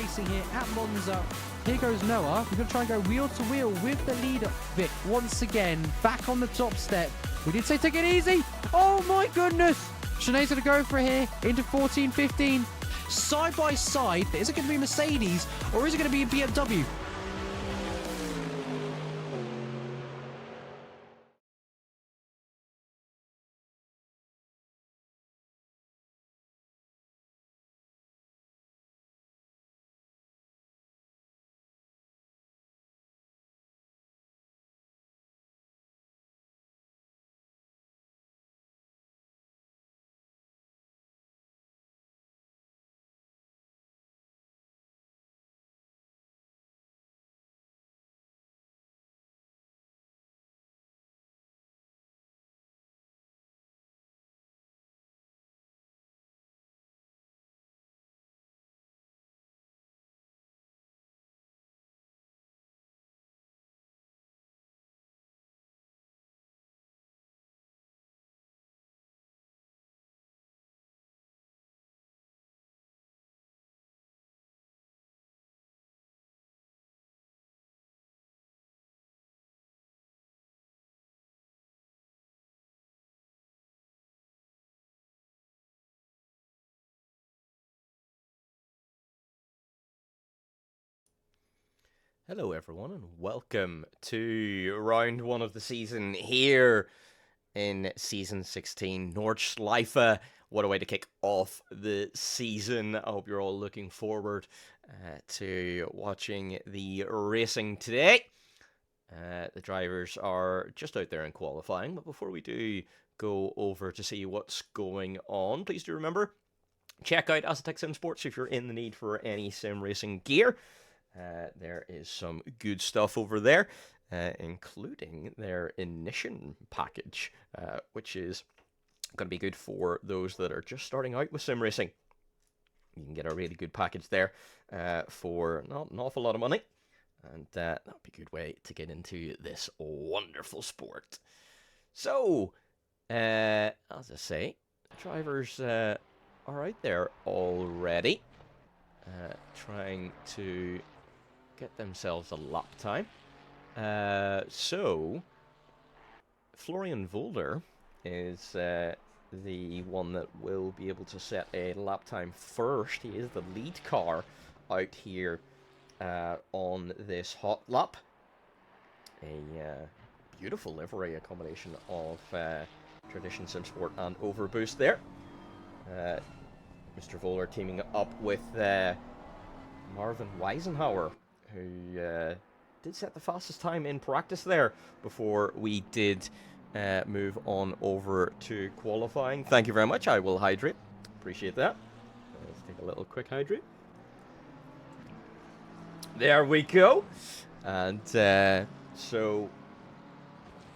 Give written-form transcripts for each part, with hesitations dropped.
racing here at Monza. Here goes Noah. We're going to try and go wheel to wheel with the leader, Vic, once again. Back on the top step. We did say take it easy. Oh my goodness. Sinead's going to go for it here into 14, 15. Side by side. Is it going to be Mercedes or is it going to be a BMW? Hello everyone and welcome to round one of the season here in season 16, Norschleife. What a way to kick off the season. I hope you're all looking forward to watching the racing today. The drivers are just out there in qualifying, but before we do go over to see what's going on, please do remember, check out ACC Sim Sports if you're in the need for any sim racing gear. There is some good stuff over there, including their Ignition package, which is going to be good for those that are just starting out with sim racing. You can get a really good package there for not an awful lot of money, and that'll be a good way to get into this wonderful sport. So, as I say, drivers are out there already, trying to get themselves a lap time. So, Florian Volder is the one that will be able to set a lap time first. He is the lead car out here on this hot lap. A beautiful livery, a combination of Tradition Sim Sport and Overboost there. Mr. Volder teaming up with Marvin Weisenhauer, who did set the fastest time in practice there before we did move on over to qualifying. Thank you very much. I will hydrate. Appreciate that. Let's take a little quick hydrate. There we go. And so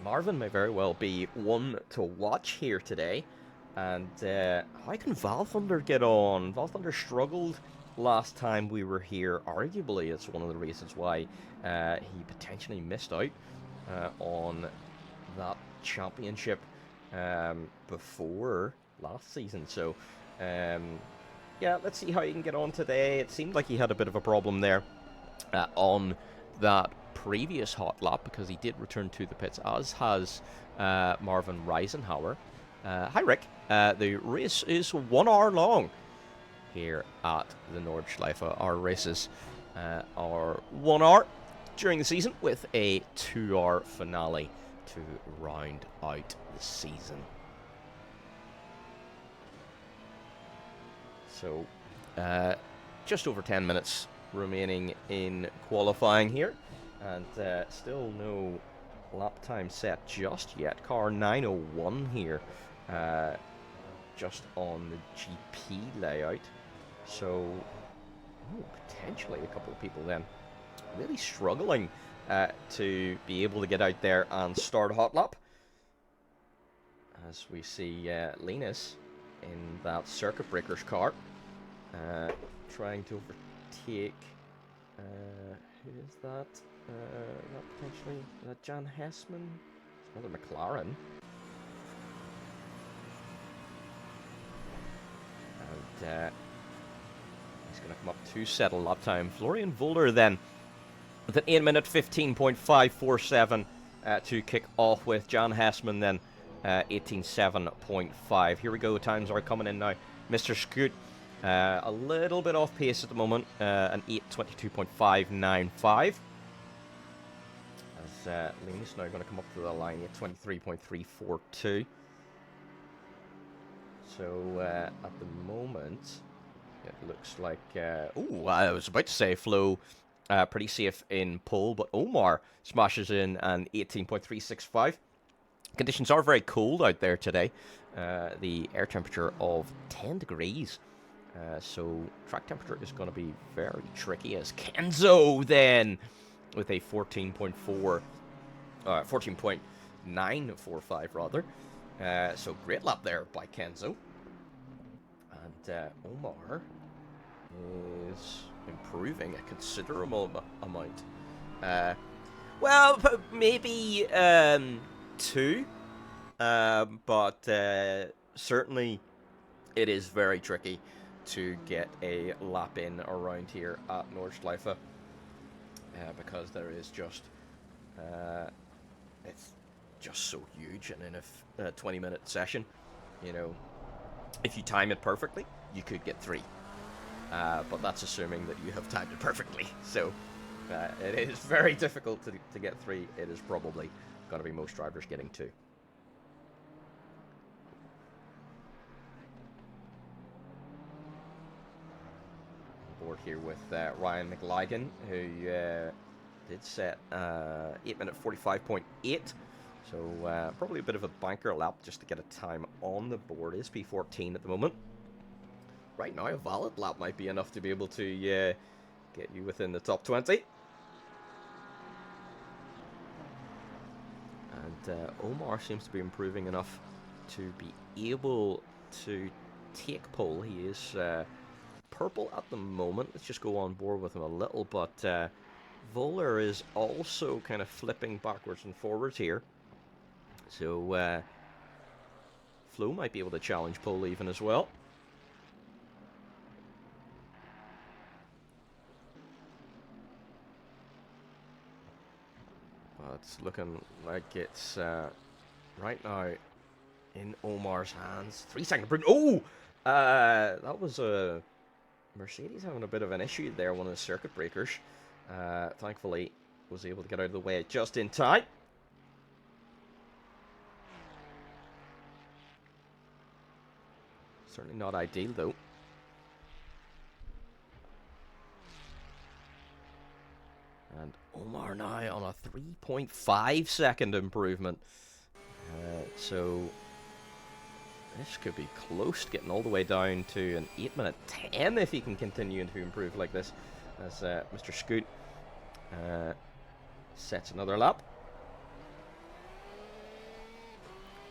Marvin may very well be one to watch here today. And how can Valthunder get on? Valthunder struggled last time we were here. Arguably, it's one of the reasons why he potentially missed out on that championship before last season. So, yeah, let's see how he can get on today. It seemed like he had a bit of a problem there on that previous hot lap because he did return to the pits, as has Marvin Reisenhauer. Hi, Rick. The race is 1 hour long here at the Nordschleife. Our races are 1 hour during the season with a 2-hour finale to round out the season. So, just over 10 minutes remaining in qualifying here, and still no lap time set just yet. Car 901 here, just on the GP layout. So, potentially a couple of people then really struggling to be able to get out there and start a hot lap. As we see Linus in that Circuit Breakers car, trying to overtake, who is that? That potentially, is that Jan Hessman? It's another McLaren. And He's going to come up to settle lap time. Florian Volder then with an 8-minute 15.547 to kick off with. Jan Hessman then 18.7.5. Here we go. Times are coming in now. Mr. Scoot a little bit off pace at the moment. An 8.22.595. As Liam's now going to come up to the line at 23.342. So at the moment, it looks like. I was about to say Flo pretty safe in pole, but Omar smashes in an 18.365. Conditions are very cold out there today. The air temperature of 10 degrees. So track temperature is going to be very tricky as Kenzo then with a 14.945 rather. So great lap there by Kenzo. And Omar is improving a considerable amount. Well, maybe 2. But certainly it is very tricky to get a lap in around here at Norschleife. Because there is just it's just so huge, and in a 20-minute session, you know, if you time it perfectly, you could get 3, but that's assuming that you have timed it perfectly. So it is very difficult to get 3. It is probably going to be most drivers getting 2. Board here with Ryan McLagan, who did set 8-minute 45.8, so probably a bit of a banker lap just to get a time on the board. Is P14 at the moment. Right now, a valid lap might be enough to be able to get you within the top 20. And Omar seems to be improving enough to be able to take pole. He is purple at the moment. Let's just go on board with him a little, but Voller is also kind of flipping backwards and forwards here. So Flo might be able to challenge pole even as well. But it's looking like it's right now in Omar's hands. 3-second improvement. Oh! That was a Mercedes having a bit of an issue there, one of the circuit breakers. Thankfully, was able to get out of the way just in time. Certainly not ideal, though. And Omar now on a 3.5-second improvement. So this could be close to getting all the way down to an 8-minute 10 if he can continue to improve like this. As Mr. Scoot sets another lap.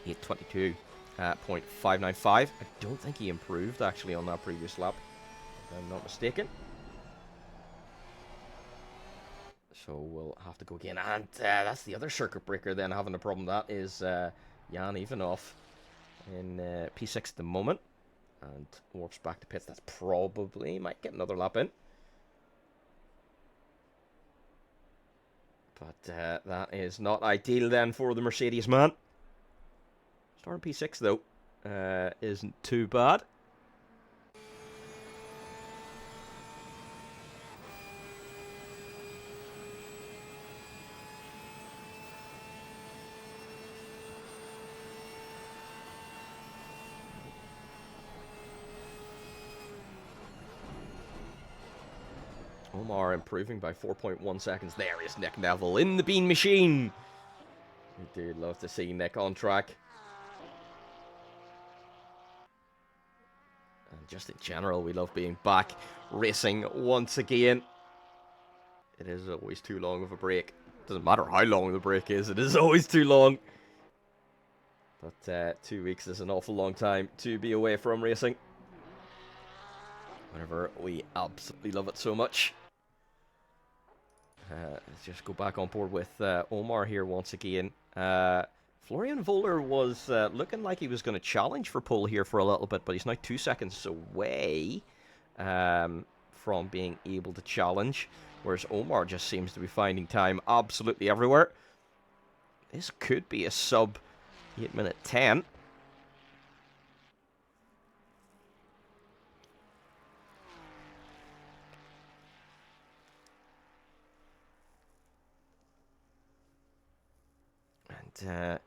8:22.595. I don't think he improved actually on that previous lap, if I'm not mistaken. So we'll have to go again. And that's the other circuit breaker then having a problem. That is Jan Ivanov in P6 at the moment. And warps back to pits. That's probably might get another lap in. But that is not ideal then for the Mercedes man. Starting P6 though isn't too bad. Omar improving by 4.1 seconds. There is Nick Neville in the bean machine. We do love to see Nick on track. And just in general, we love being back racing once again. It is always too long of a break. Doesn't matter how long the break is, it is always too long. But 2 weeks is an awful long time to be away from racing. Whenever we absolutely love it so much. Let's just go back on board with Omar here once again. Florian Voller was looking like he was going to challenge for pole here for a little bit, but he's now 2 seconds away from being able to challenge, whereas Omar just seems to be finding time absolutely everywhere. This could be a sub 8-minute 10. And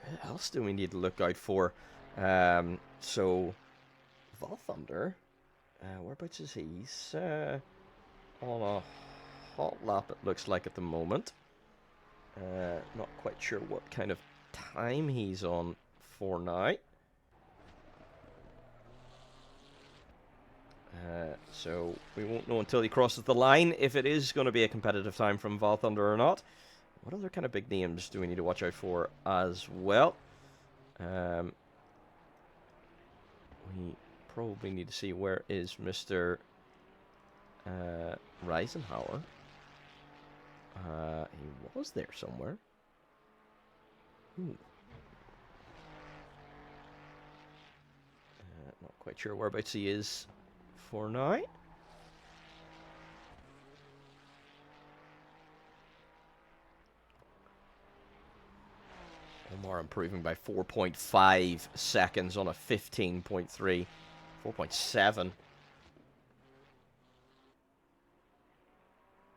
who else do we need to look out for? So, Val Thunder, whereabouts is he? He's on a hot lap, it looks like, at the moment. Not quite sure what kind of time he's on for now. So we won't know until he crosses the line if it is going to be a competitive time from Val Thunder or not. What other kind of big names do we need to watch out for as well? We probably need to see where is Mr. Reisenhauer. He was there somewhere. Not quite sure whereabouts he is for now. Omar improving by 4.5 seconds on a 15.3. 4.7.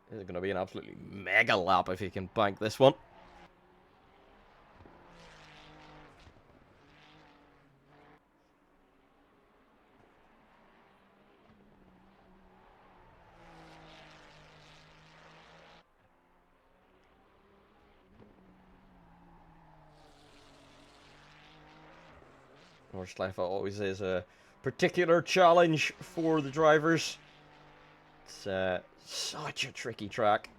This is going to be an absolutely mega lap if he can bank this one. Norschleife always is a particular challenge for the drivers. It's such a tricky track.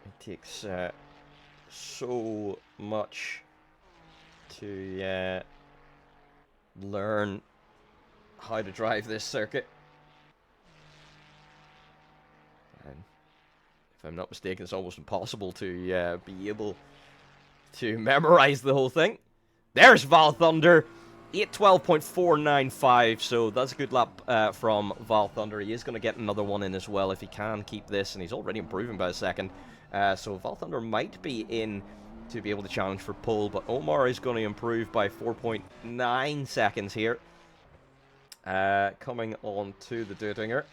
It takes so much to learn how to drive this circuit. And if I'm not mistaken, it's almost impossible to be able to memorize the whole thing. There's Val Thunder, 8:12.495, so that's a good lap from Val Thunder. He is going to get another one in as well if he can keep this, and he's already improving by a second. So Val Thunder might be in to be able to challenge for pole, but Omar is going to improve by 4.9 seconds here. Coming on to the Dirtinger.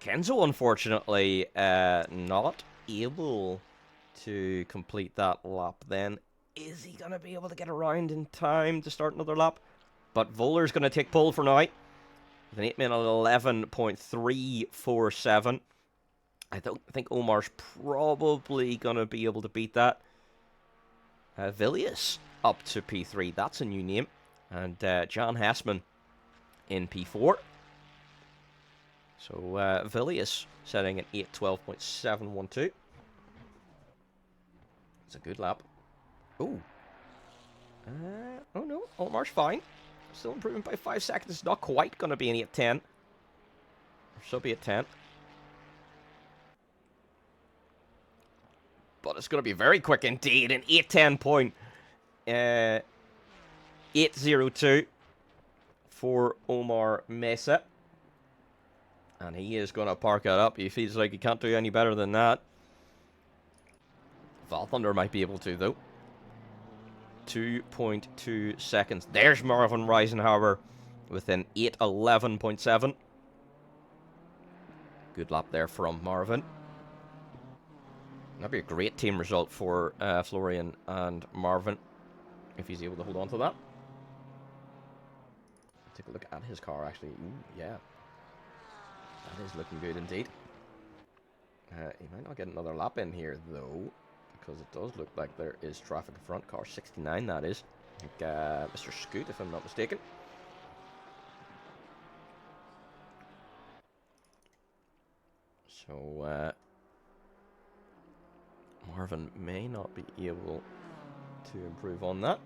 Kenzo, unfortunately, not able to complete that lap then. Is he going to be able to get around in time to start another lap? But Voler's going to take pole for now. With an 8-minute 11.347. I think Omar's probably going to be able to beat that. Villius up to P3. That's a new name. And John Hessman in P4. So Villius setting an 8:12.712. It's a good lap. Oh. Oh no, Omar's fine. Still improving by 5 seconds. It's not quite going to be an 8:10. Or sub 8:10. But it's going to be very quick indeed. An 8:10.802 for Omar Mesa. And he is going to park it up. He feels like he can't do any better than that. Val Thunder might be able to, though. 2.2 seconds. There's Marvin Reisenhauer with an 8:11.7. Good lap there from Marvin. That'd be a great team result for Florian and Marvin if he's able to hold on to that. Take a look at his car, actually. Ooh, yeah. That is looking good indeed. He might not get another lap in here, though, because it does look like there is traffic in front. Car 69, that is. I think Mr. Scoot, if I'm not mistaken. So, Marvin may not be able to improve on that.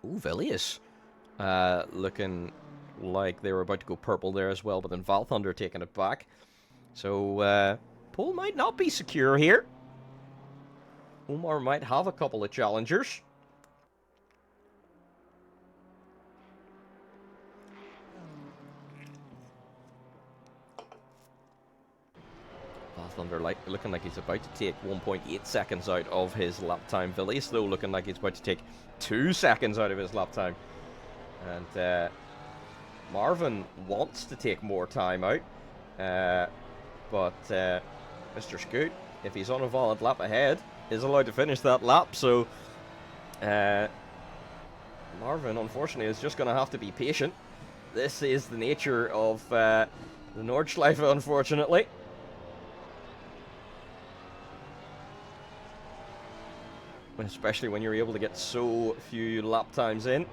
Ooh, Villius. Looking like they were about to go purple there as well, but then Val Thunder taking it back. So, pole might not be secure here. Omar might have a couple of challengers. Val Thunder looking like he's about to take 1.8 seconds out of his lap time. Villius, though, looking like he's about to take 2 seconds out of his lap time. And Marvin wants to take more time out. But Mr. Scoot, if he's on a valid lap ahead, is allowed to finish that lap. So Marvin, unfortunately, is just going to have to be patient. This is the nature of the Norschleife, unfortunately. Especially when you're able to get so few lap times in.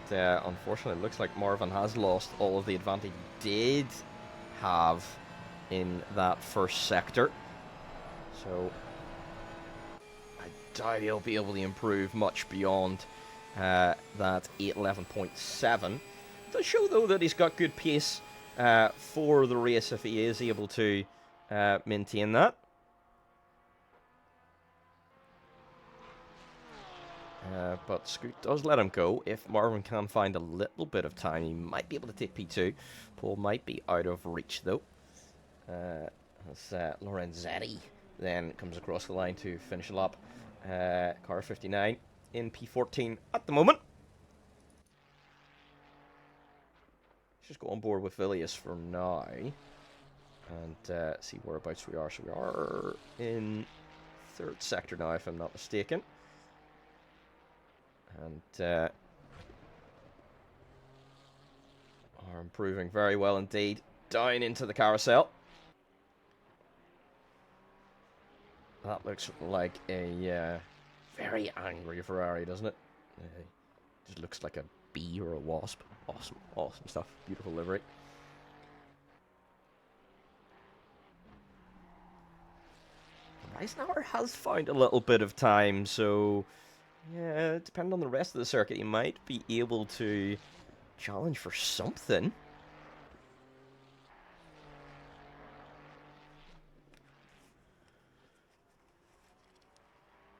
Unfortunately, it looks like Marvin has lost all of the advantage he did have in that first sector. So, I doubt he'll be able to improve much beyond that 8:11.7. It does show, though, that he's got good pace for the race if he is able to maintain that. But Scoot does let him go. If Marvin can find a little bit of time, he might be able to take P2. Paul might be out of reach, though. As Lorenzetti then comes across the line to finish a lap. Car 59 in P14 at the moment. Let's just go on board with Villius for now. And see whereabouts we are. So we are in 3rd sector now, if I'm not mistaken. And are improving very well indeed. Down into the carousel. That looks like a very angry Ferrari, doesn't it? Just looks like a bee or a wasp. Awesome, awesome stuff. Beautiful livery. Eisenhower has found a little bit of time, so yeah, depending on the rest of the circuit, he might be able to challenge for something.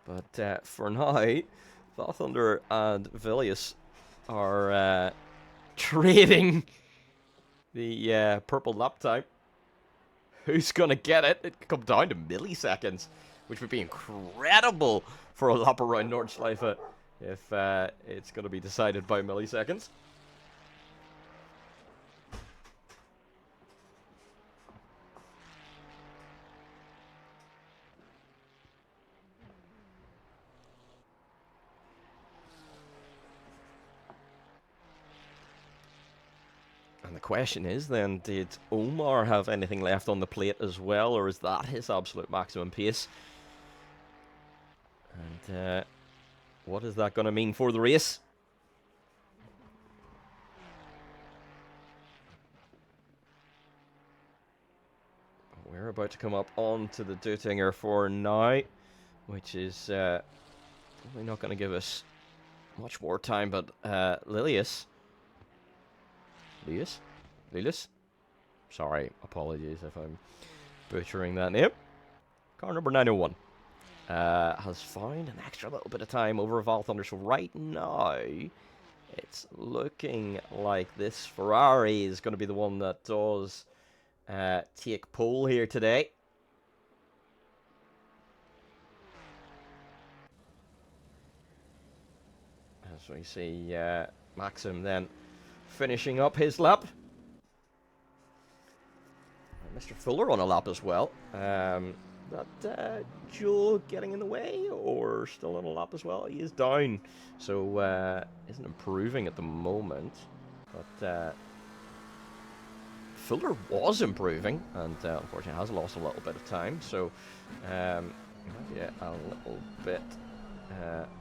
But for now, Val Thunder and Villius are trading the purple lap time. Who's going to get it? It could come down to milliseconds, which would be incredible for a lap around Norschleife if it's going to be decided by milliseconds. And the question is then, did Omar have anything left on the plate as well, or is that his absolute maximum pace? And what is that going to mean for the race? We're about to come up onto the Dutinger for now, which is probably not going to give us much more time, but Lilius? Sorry, apologies if I'm butchering that name. Car number 901 has found an extra little bit of time over Val Thunder. So right now, it's looking like this Ferrari is going to be the one that does take pole here today. As we see Maxim then finishing up his lap. Mr. Fuller on a lap as well. That Joe getting in the way or still on a lap as well? He is down, so isn't improving at the moment. But Fuller was improving and unfortunately has lost a little bit of time. So yeah, a little bit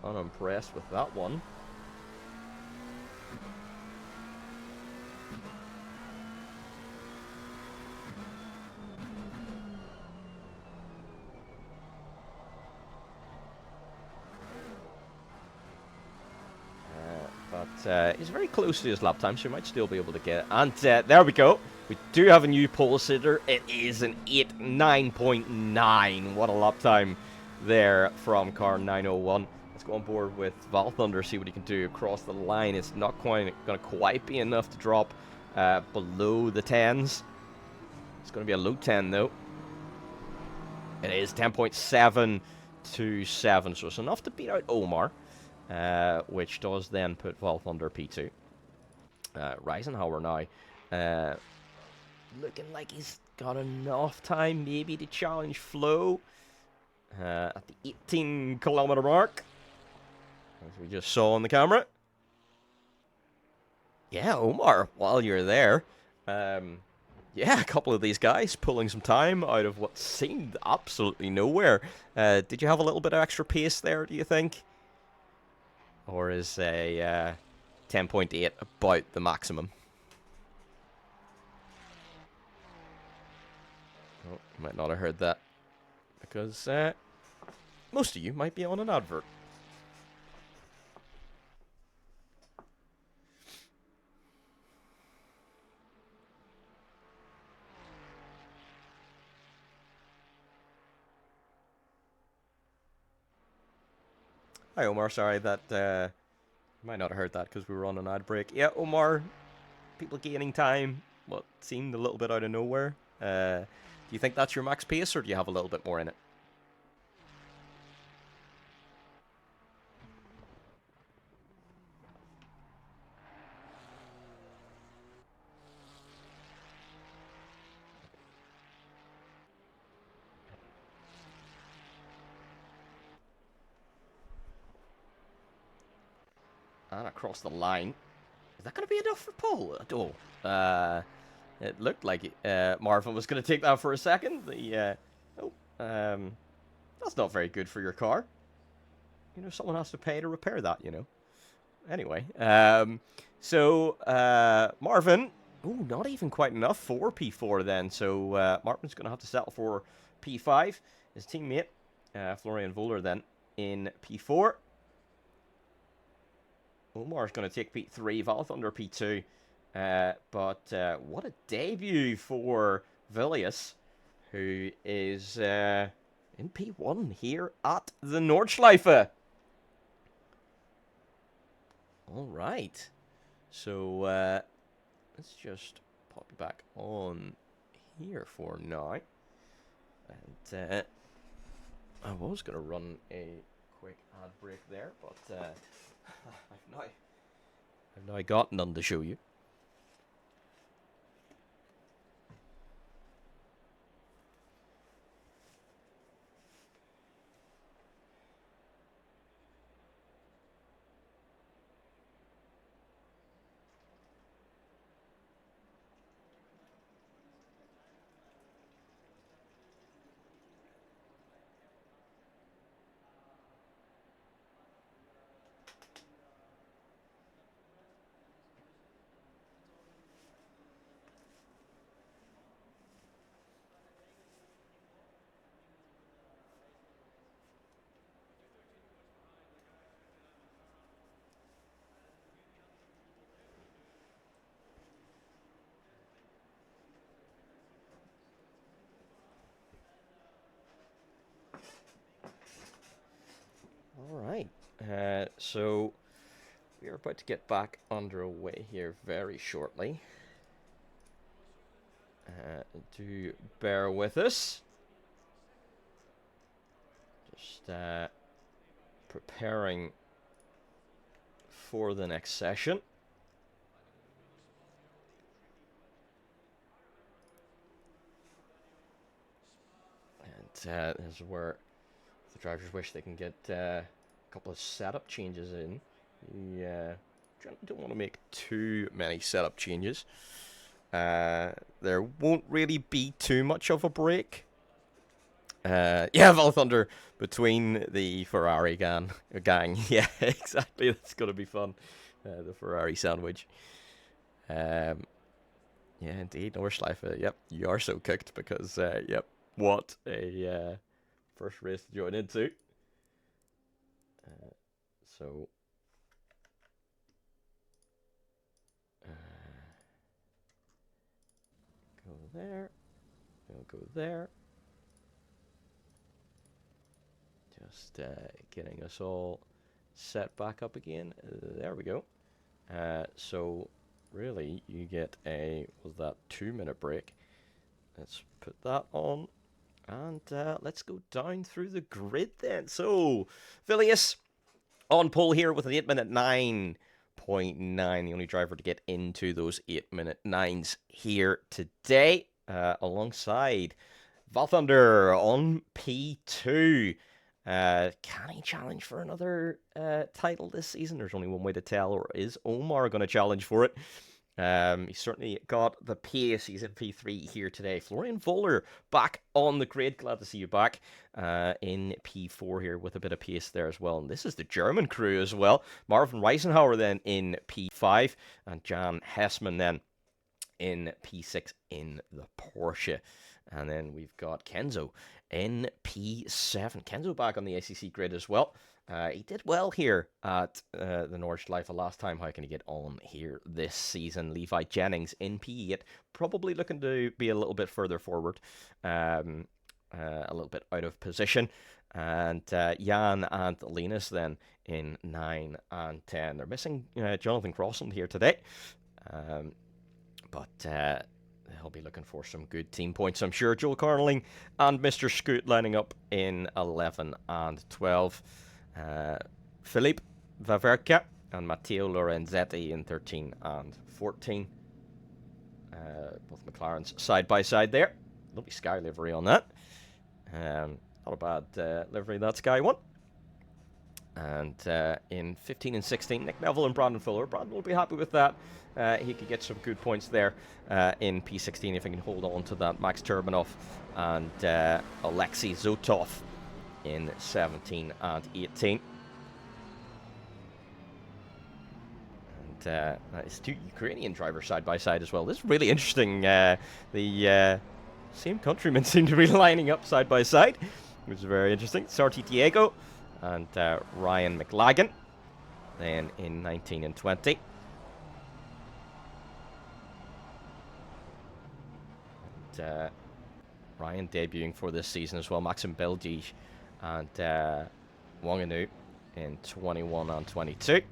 unimpressed with that one. He's very close to his lap time, so he might still be able to get it. And there we go. We do have a new pole sitter. It is an 8.9.9. What a lap time there from car 901. Let's go on board with Val Thunder, see what he can do across the line. It's not quite going to quite be enough to drop below the 10s. It's going to be a low 10, though. It is 10.727, so it's enough to beat out Omar, which does then put Val Thunder P2. Reisenhauer now looking like he's got enough time maybe to challenge Flo at the 18-kilometer mark, as we just saw on the camera. Yeah, Omar, while you're there, yeah, a couple of these guys pulling some time out of what seemed absolutely nowhere. Did you have a little bit of extra pace there, do you think? Or is a 10.8 about the maximum? Oh, you might not have heard that, because most of you might be on an advert. Hi, Omar. Sorry that you might not have heard that because we were on an ad break. Yeah, Omar, people gaining time, what seemed a little bit out of nowhere. Do you think that's your max pace, or do you have a little bit more in it? And across the line. Is that going to be enough for pole? Oh, it looked like Marvin was going to take that for a second. That's not very good for your car. You know, someone has to pay to repair that, you know. Anyway, so Marvin, ooh, not even quite enough for P4 then. So Marvin's going to have to settle for P5. His teammate, Florian Voller, then in P4. Omar's going to take P3, Val Thunder P2. But what a debut for Villius, who is in P1 here at the Norschleife. Alright. So let's just pop you back on here for now. And I was going to run a quick ad break there, but I've now got none to show you. Alright, so we are about to get back underway here very shortly. Do bear with us. Just preparing for the next session. And this is where the drivers wish they can get a couple of setup changes in. Yeah, don't want to make too many setup changes. There won't really be too much of a break. Yeah, Val Thunder between the Ferrari gang. Yeah, exactly. That's going to be fun. The Ferrari sandwich. Yeah, indeed. Norschleife. Yep, you are so cooked because, yep, what a first race to join into. So there. We'll go there. Just getting us all set back up again. There we go. So really, you get a, was that 2-minute break? Let's put that on. And let's go down through the grid then. So, Phileas on pole here with an 8-minute 9.9. The only driver to get into those 8-minute 9s here today. Alongside Valthunder on P2. Can he challenge for another title this season? There's only one way to tell. Or is Omar going to challenge for it? He's certainly got the pace. He's in P3 here today. Florian Voller back on the grid. Glad to see you back in P4 here with a bit of pace there as well. And this is the German crew as well. Marvin Reisenhauer then in P5 and Jan Hessman then in P6 in the Porsche. And then we've got Kenzo in P7. Kenzo back on the ACC grid as well. He did well here at the Norschleife last time. How can he get on here this season? Levi Jennings in P8, probably looking to be a little bit further forward, a little bit out of position. And Jan and Linus then in 9 and 10. They're missing Jonathan Crossland here today, but they'll be looking for some good team points, I'm sure. Joel Carnelling and Mr. Scoot lining up in 11 and 12. Philippe Vaverka and Matteo Lorenzetti in 13 and 14. Both McLarens side by side there. Lovely Sky livery on that. Not a bad livery that Sky one. And in 15 and 16, Nick Neville and Brandon Fuller. Brandon will be happy with that. He could get some good points there in P16 if he can hold on to that. Max Turbanov and Alexei Zotov in 17 and 18. And that is 2 Ukrainian drivers side by side as well. This is really interesting. The same countrymen seem to be lining up side by side, which is very interesting. Sarti Diego and Ryan McLagan then in 19 and 20. And Ryan debuting for this season as well. Maxim Belgic and Wanganu in 21 and 22. There's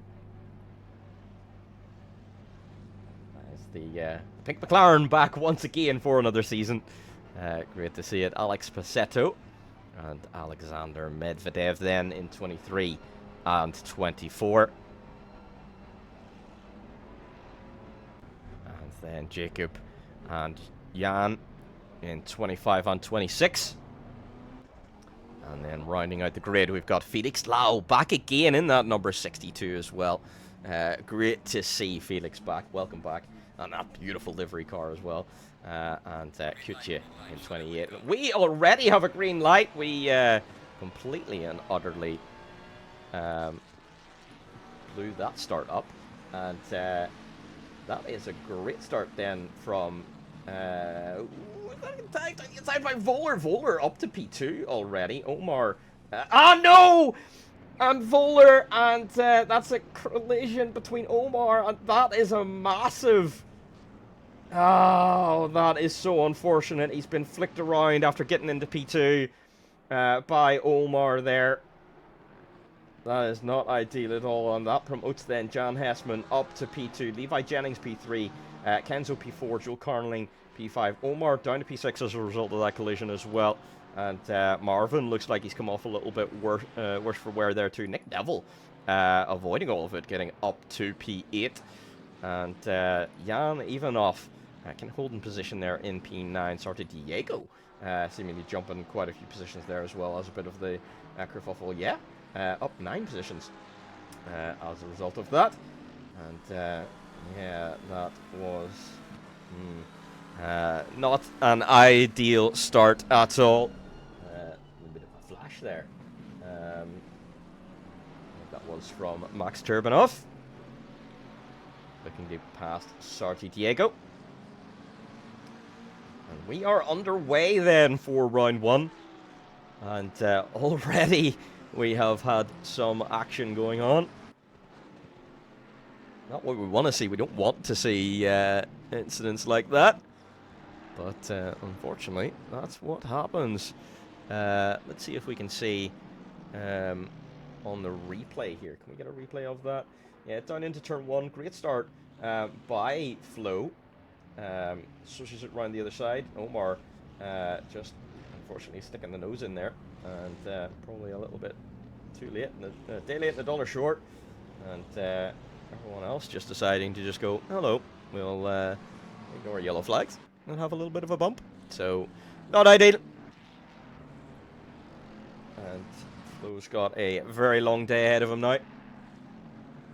the Pink McLaren back once again for another season. Great to see it. Alex Passetto and Alexander Medvedev then in 23 and 24. And then Jacob and Jan in 25 and 26. And then rounding out the grid, we've got Felix Lau back again in that number 62 as well. Great to see Felix back. Welcome back. And that beautiful livery car as well. And Kutya in 28. We already have a green light. We completely and utterly blew that start up. And that is a great start then from... inside by Voller. Voller up to P2 already. Omar. No! And Voller, and that's a collision between Omar, and that is a massive... Oh, that is so unfortunate. He's been flicked around after getting into P2 by Omar there. That is not ideal at all, and that promotes then Jan Hessman up to P2, Levi Jennings P3, Kenzo P4, Joel Carnelling P5, Omar down to P6 as a result of that collision as well. And Marvin looks like he's come off a little bit worse for wear there too. Nick Neville avoiding all of it, getting up to P8. And Jan Ivanov can hold in position there in P9. Sarti Diego seemingly jumping quite a few positions there as well as a bit of the kerfuffle. Yeah, up 9 positions as a result of that. And yeah, that was... not an ideal start at all. A bit of a flash there. That was from Max Turbanov. Looking to past Sarti Diego. And we are underway then for round 1. And already we have had some action going on. Not what we want to see. We don't want to see incidents like that. But unfortunately, that's what happens. Let's see if we can see on the replay here. Can we get a replay of that? Yeah, down into turn 1. Great start by Flo. Switches it around the other side. Omar just unfortunately sticking the nose in there. And probably a little bit too late. A day late and a dollar short. And everyone else just deciding to just go, hello, we'll ignore yellow flags and have a little bit of a bump. So, not ideal. And Flo's got a very long day ahead of him now.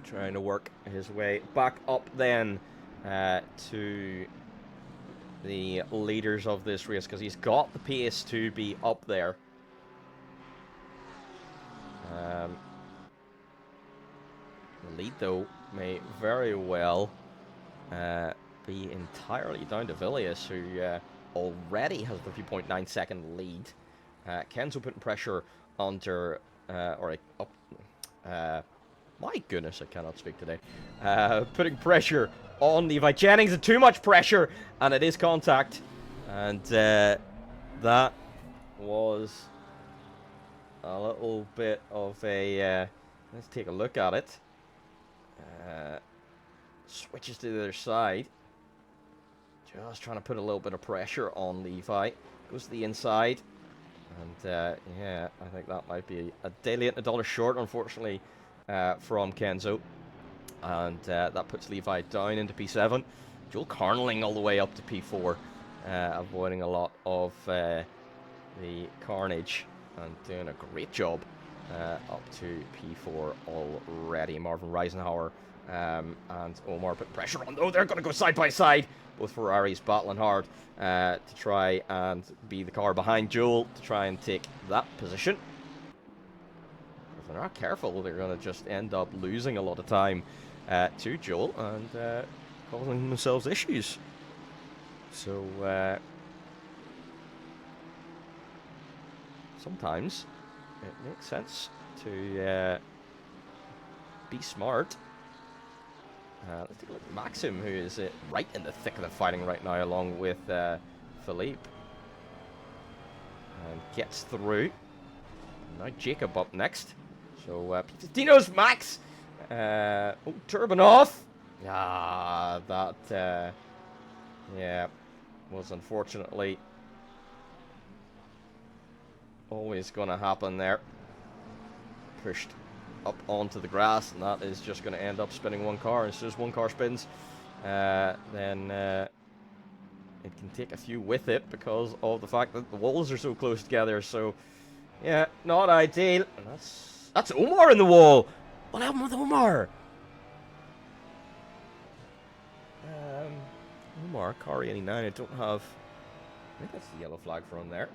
Trying to work his way back up then to the leaders of this race, because he's got the pace to be up there. The lead, though, may very well be entirely down to Villius, who already has the 3.9 second lead. Kenzo putting pressure under, my goodness, I cannot speak today. Putting pressure on Levi Jennings, and too much pressure, and it is contact. And that was a little bit of a, let's take a look at it. Switches to the other side. Just trying to put a little bit of pressure on Levi. Goes to the inside. And yeah, I think that might be a day late and a dollar short, unfortunately, from Kenzo. And that puts Levi down into P7. Joel Carnling all the way up to P4. Avoiding a lot of the carnage. And doing a great job up to P4 already. Marvin Reisenhauer and Omar put pressure on. Oh, they're going to go side by side. Both Ferraris battling hard to try and be the car behind Joel to try and take that position. If they're not careful, they're going to just end up losing a lot of time to Joel and causing themselves issues. So sometimes it makes sense to be smart. Let's take a look at Maxim, who is right in the thick of the fighting right now, along with Philippe. And gets through. Now Jacob up next. So, Dino's Max! Oh, Turbanov! Ah, that, yeah, was unfortunately always going to happen there. Pushed up onto the grass, and that is just going to end up spinning one car. As soon as one car spins, then it can take a few with it because of the fact that the walls are so close together. So, yeah, not ideal. And that's Omar in the wall. What happened with Omar? Omar, car 89. I don't have. I think that's the yellow flag for him there.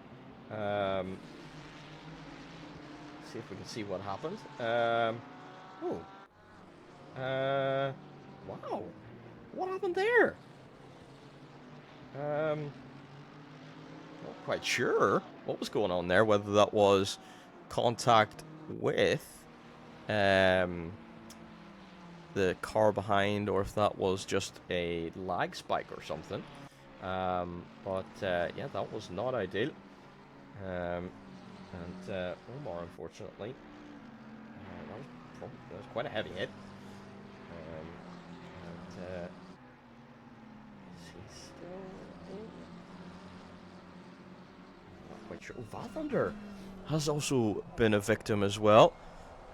See if we can see what happened. Wow. What happened there? Not quite sure what was going on there, whether that was contact with the car behind, or if that was just a lag spike or something. But yeah, that was not ideal. And Omar, unfortunately, that was quite a heavy hit. And is he still? Not quite sure. Oh, Valthunder has also been a victim as well.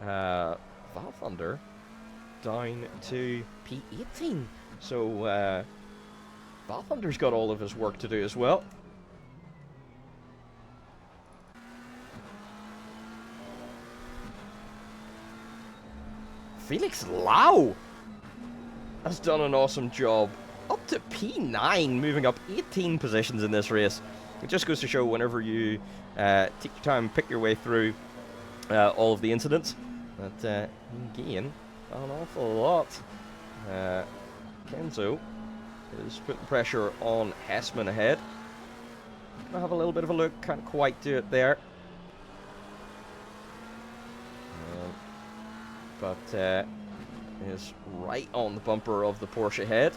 Valthunder down to P18. So Valthunder's got all of his work to do as well. Felix Lau has done an awesome job. Up to P9, moving up 18 positions in this race. It just goes to show whenever you take your time, pick your way through all of the incidents, that you gain an awful lot. Kenzo is putting pressure on Hessman ahead. Gonna have a little bit of a look, can't quite do it there. But is right on the bumper of the Porsche head.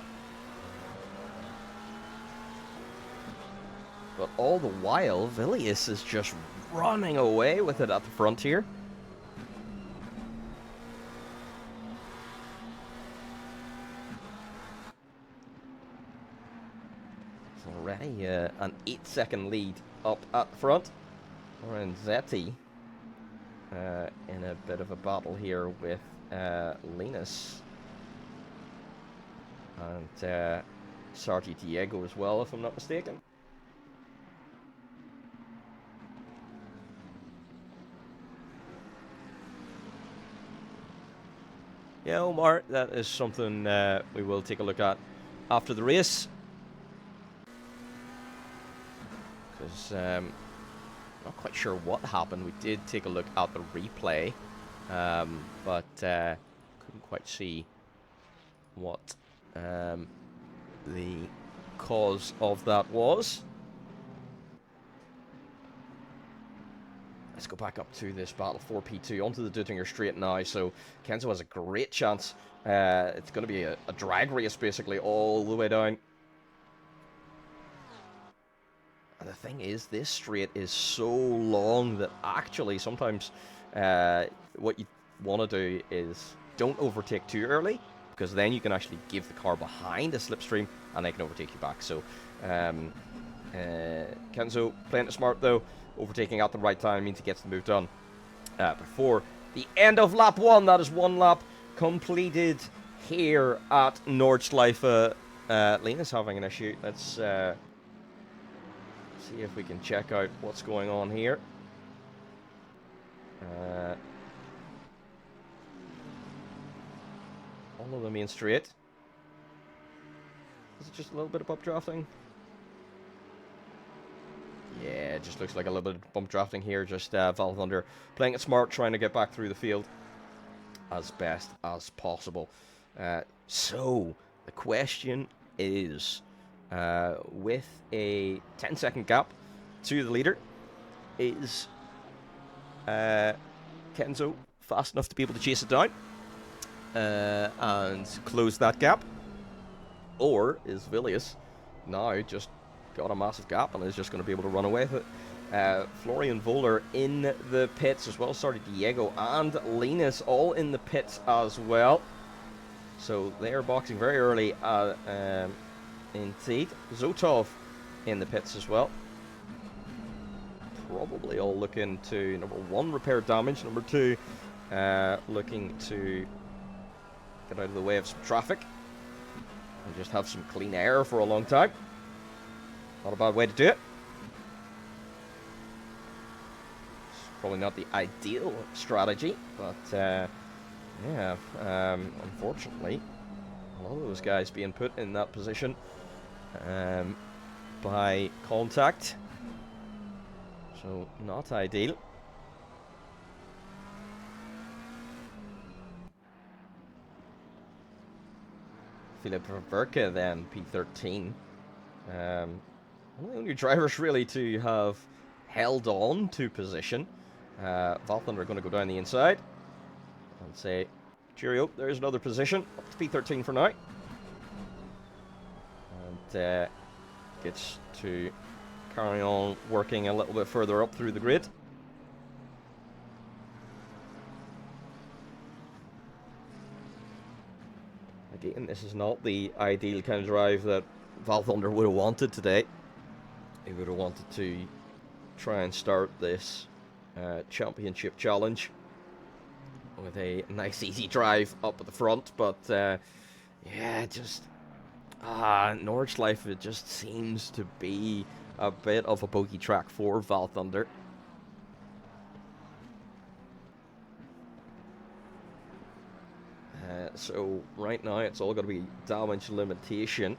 But all the while, Villius is just running away with it at the front here. It's already an 8-second lead up at the front. Lorenzetti in a bit of a battle here with Linus. And Sergi Diego as well, if I'm not mistaken. Yeah, Omar, that is something we will take a look at after the race. Because not quite sure what happened. We did take a look at the replay, but couldn't quite see what the cause of that was. Let's go back up to this battle 4P2 onto the Duttinger straight now. So Kenzo has a great chance. It's going to be a drag race basically all the way down. And the thing is, this straight is so long that actually sometimes what you want to do is don't overtake too early, because then you can actually give the car behind a slipstream and they can overtake you back. So Kenzo playing it smart though, overtaking at the right time means he gets the move done before the end of lap 1. That is 1 lap completed here at Norschleife. Lena's having an issue. Let's see if we can check out what's going on here. All of the main straight. Is it just a little bit of bump drafting? Yeah, it just looks like a little bit of bump drafting here. Just Val Thunder playing it smart, trying to get back through the field as best as possible. So, the question is, with a 10-second gap to the leader, is Kenzo fast enough to be able to chase it down and close that gap? Or is Villius now just got a massive gap and is just going to be able to run away with it? Florian Voller in the pits as well. Sorry, Diego and Linus all in the pits as well. So they are boxing very early. Indeed, Zotov in the pits as well. Probably all looking to, number 1, repair damage. Number 2, looking to get out of the way of some traffic and just have some clean air for a long time. Not a bad way to do it. It's probably not the ideal strategy, but yeah, unfortunately, a lot of those guys being put in that position by contact, so not ideal. Philip Verke then, P13. One of the only drivers really to have held on to position. Valthunder are going to go down the inside and say, cheerio, there's another position. Up to P13 for now. And gets to carry on working a little bit further up through the grid. Again, this is not the ideal kind of drive that Valthunder would have wanted today. He would have wanted to try and start this championship challenge with a nice easy drive up at the front, but yeah, just Norschleife, it just seems to be a bit of a bogey track for Valthunder. So right now it's all going to be damage limitation,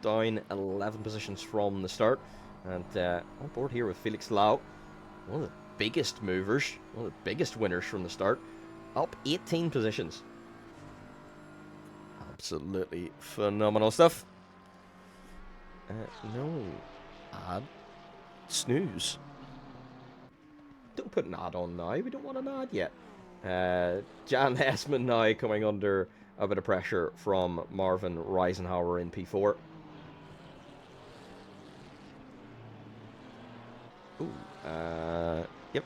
down 11 positions from the start, and on board here with Felix Lau, one of the biggest movers, one of the biggest winners from the start, up 18 positions. Absolutely phenomenal stuff. No ad. Snooze. Don't put an ad on now, we don't want an ad yet. Jan Hessman now coming under a bit of pressure from Marvin Reisenhauer in P4. Yep,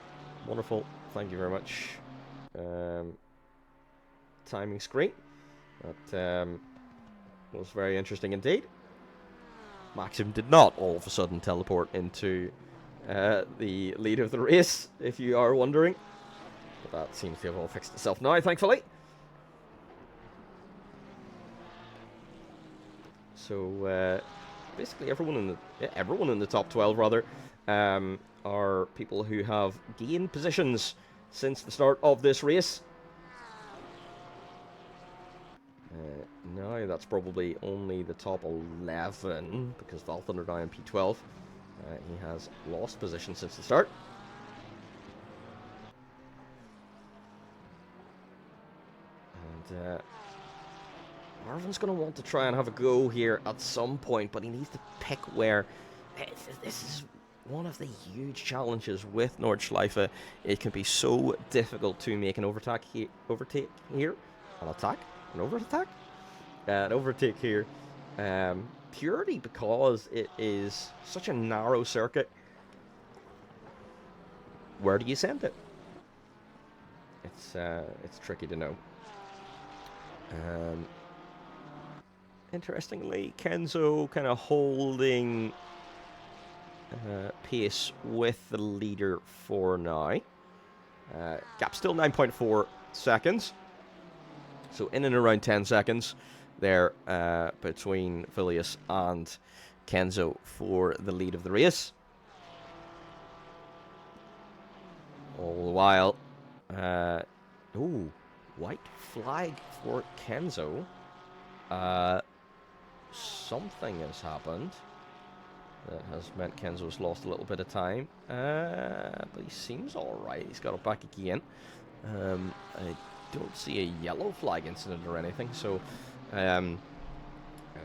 wonderful. Thank you very much. Timing screen. That was very interesting indeed. Maxim did not all of a sudden teleport into the lead of the race, if you are wondering. But that seems to have all fixed itself now, thankfully. So basically, everyone in the top 12 rather are people who have gained positions since the start of this race. Now that's probably only the top 11 because Valthunder now in P12. He has lost position since the start. And Marvin's going to want to try and have a go here at some point, but he needs to pick where. This is one of the huge challenges with Norschleife. It can be so difficult to make an overtake here, an attack, an overtake here, purely because it is such a narrow circuit. Where do you send it? It's tricky to know. Interestingly, Kenzo kind of holding pace with the leader for now. Gap still 9.4 seconds. So in and around 10 seconds there between Phileas and Kenzo for the lead of the race. All the while, white flag for Kenzo. Something has happened that has meant Kenzo's lost a little bit of time. But he seems alright. He's got it back again. I don't see a yellow flag incident or anything, so I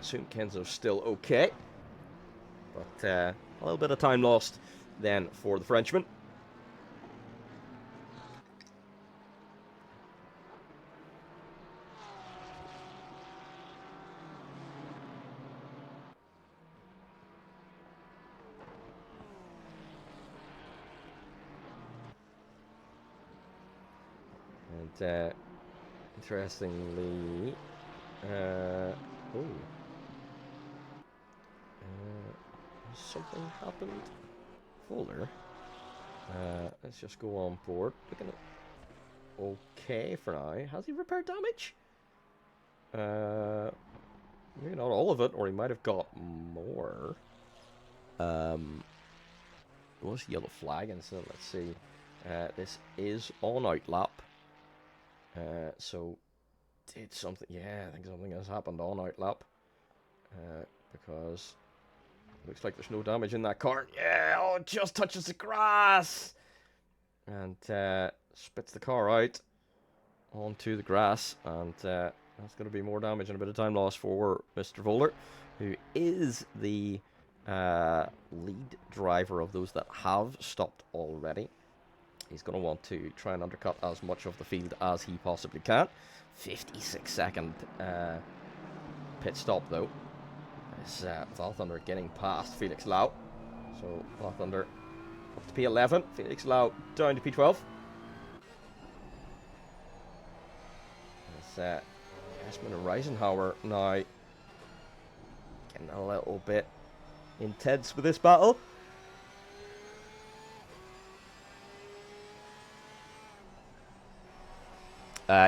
assume Kenzo's still okay. But a little bit of time lost then for the Frenchman. And interestingly, something happened. Folder. Let's just go on board. Looking at okay for now. Has he repaired damage? Maybe not all of it, or he might have got more. What's the yellow flag incident? Let's see. This is on outlap. So did something? Yeah, I think something has happened on outlap. Because it looks like there's no damage in that car. Yeah, oh, it just touches the grass and spits the car out onto the grass, and that's going to be more damage and a bit of time loss for Mr. Voller, who is the lead driver of those that have stopped already. He's going to want to try and undercut as much of the field as he possibly can. 56-second pit stop, though. Is Valthunder getting past Felix Lau. So Valthunder up to P11. Felix Lau down to P12. It's Esmond and Reisenhauer now getting a little bit intense with this battle.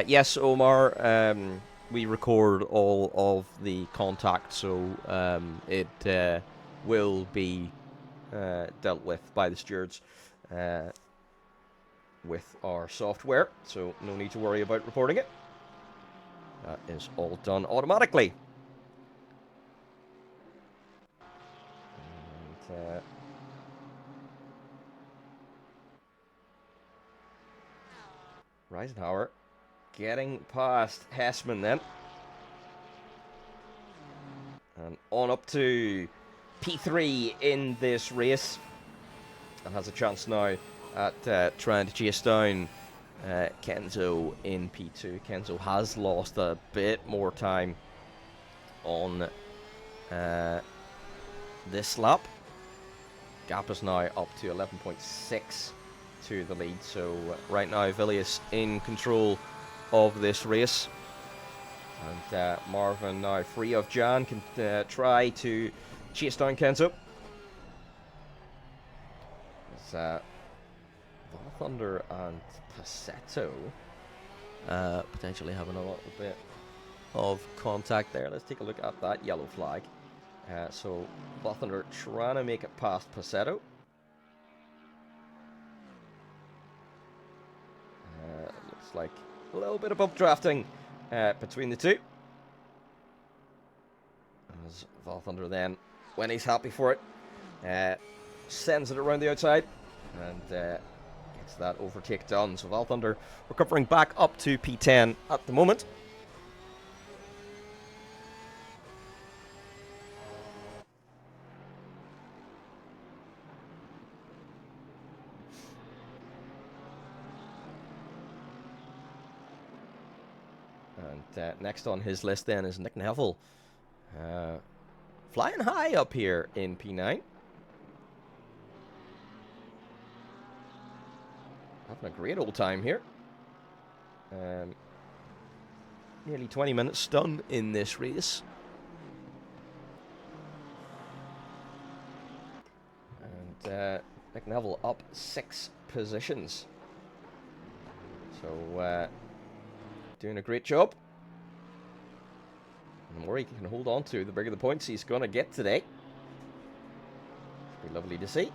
Yes, Omar, we record all of the contact, so it will be dealt with by the stewards with our software, so no need to worry about reporting it. That is all done automatically. And, Reisenhauer getting past Hessman then. And on up to P3 in this race. And has a chance now at trying to chase down Kenzo in P2. Kenzo has lost a bit more time on this lap. gap is now up to 11.6 to the lead. So right now, Villius in control of this race. And Marvin now free of Jan, can try to chase down Kenzo. As Thunder and Passetto potentially having a little bit of contact there. Let's take a look at that yellow flag. So Thunder trying to make it past Passetto. Looks like a little bit of updrafting between the two. As Thunder then, when he's happy for it, sends it around the outside and gets that overtake done. So Thunder recovering back up to P10 at the moment. And next on his list then is Nick Neville. Flying high up here in P9. Having a great old time here. Nearly 20 minutes done in this race. And Nick Neville up 6 positions. So doing a great job. The more he can hold on to, the bigger the points he's going to get today. It'll be lovely to see.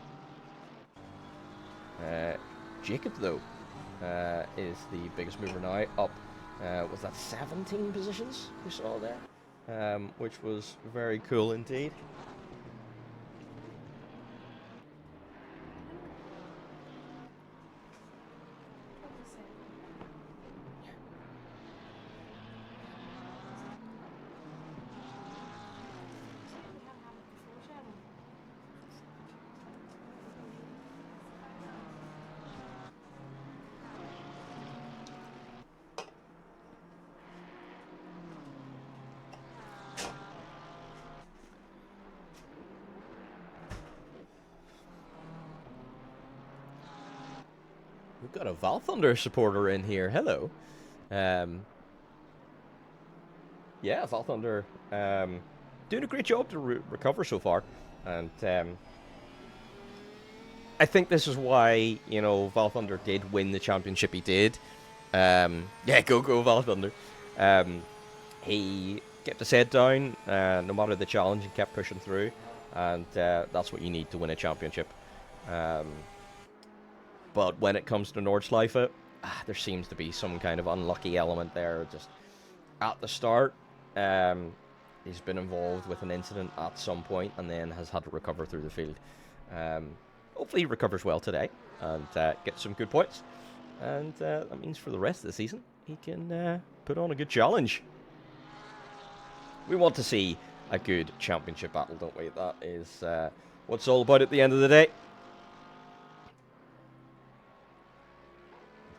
Jacob, though, is the biggest mover now, up, was that 17 positions we saw there? Which was very cool indeed. We've got a Val Thunder supporter in here. Hello. Yeah, Val Thunder doing a great job to recover so far. And I think this is why, you know, Val Thunder did win the championship he did. Yeah, go Val Thunder. He kept his head down no matter the challenge and kept pushing through. And that's what you need to win a championship. But when it comes to Norschleife, there seems to be some kind of unlucky element there. Just at the start, he's been involved with an incident at some point and then has had to recover through the field. Hopefully he recovers well today and gets some good points. And that means for the rest of the season, he can put on a good challenge. We want to see a good championship battle, don't we? That is what it's all about at the end of the day.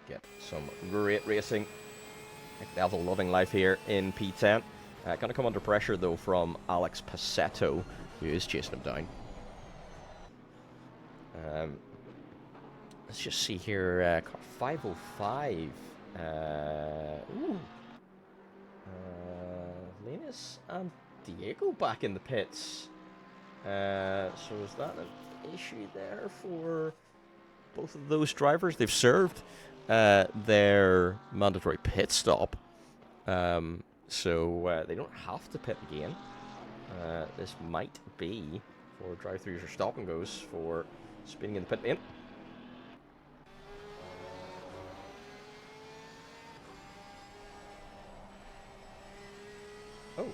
Get some great racing. Neville loving life here in P10. Going to come under pressure, though, from Alex Passetto, who is chasing him down. Let's just see here. Car 505. Linus and Diego back in the pits. So is that an issue there for both of those drivers? They've served their mandatory pit stop, so they don't have to pit again. This might be for drive-throughs or stop and goes for spinning in the pit lane. Oh,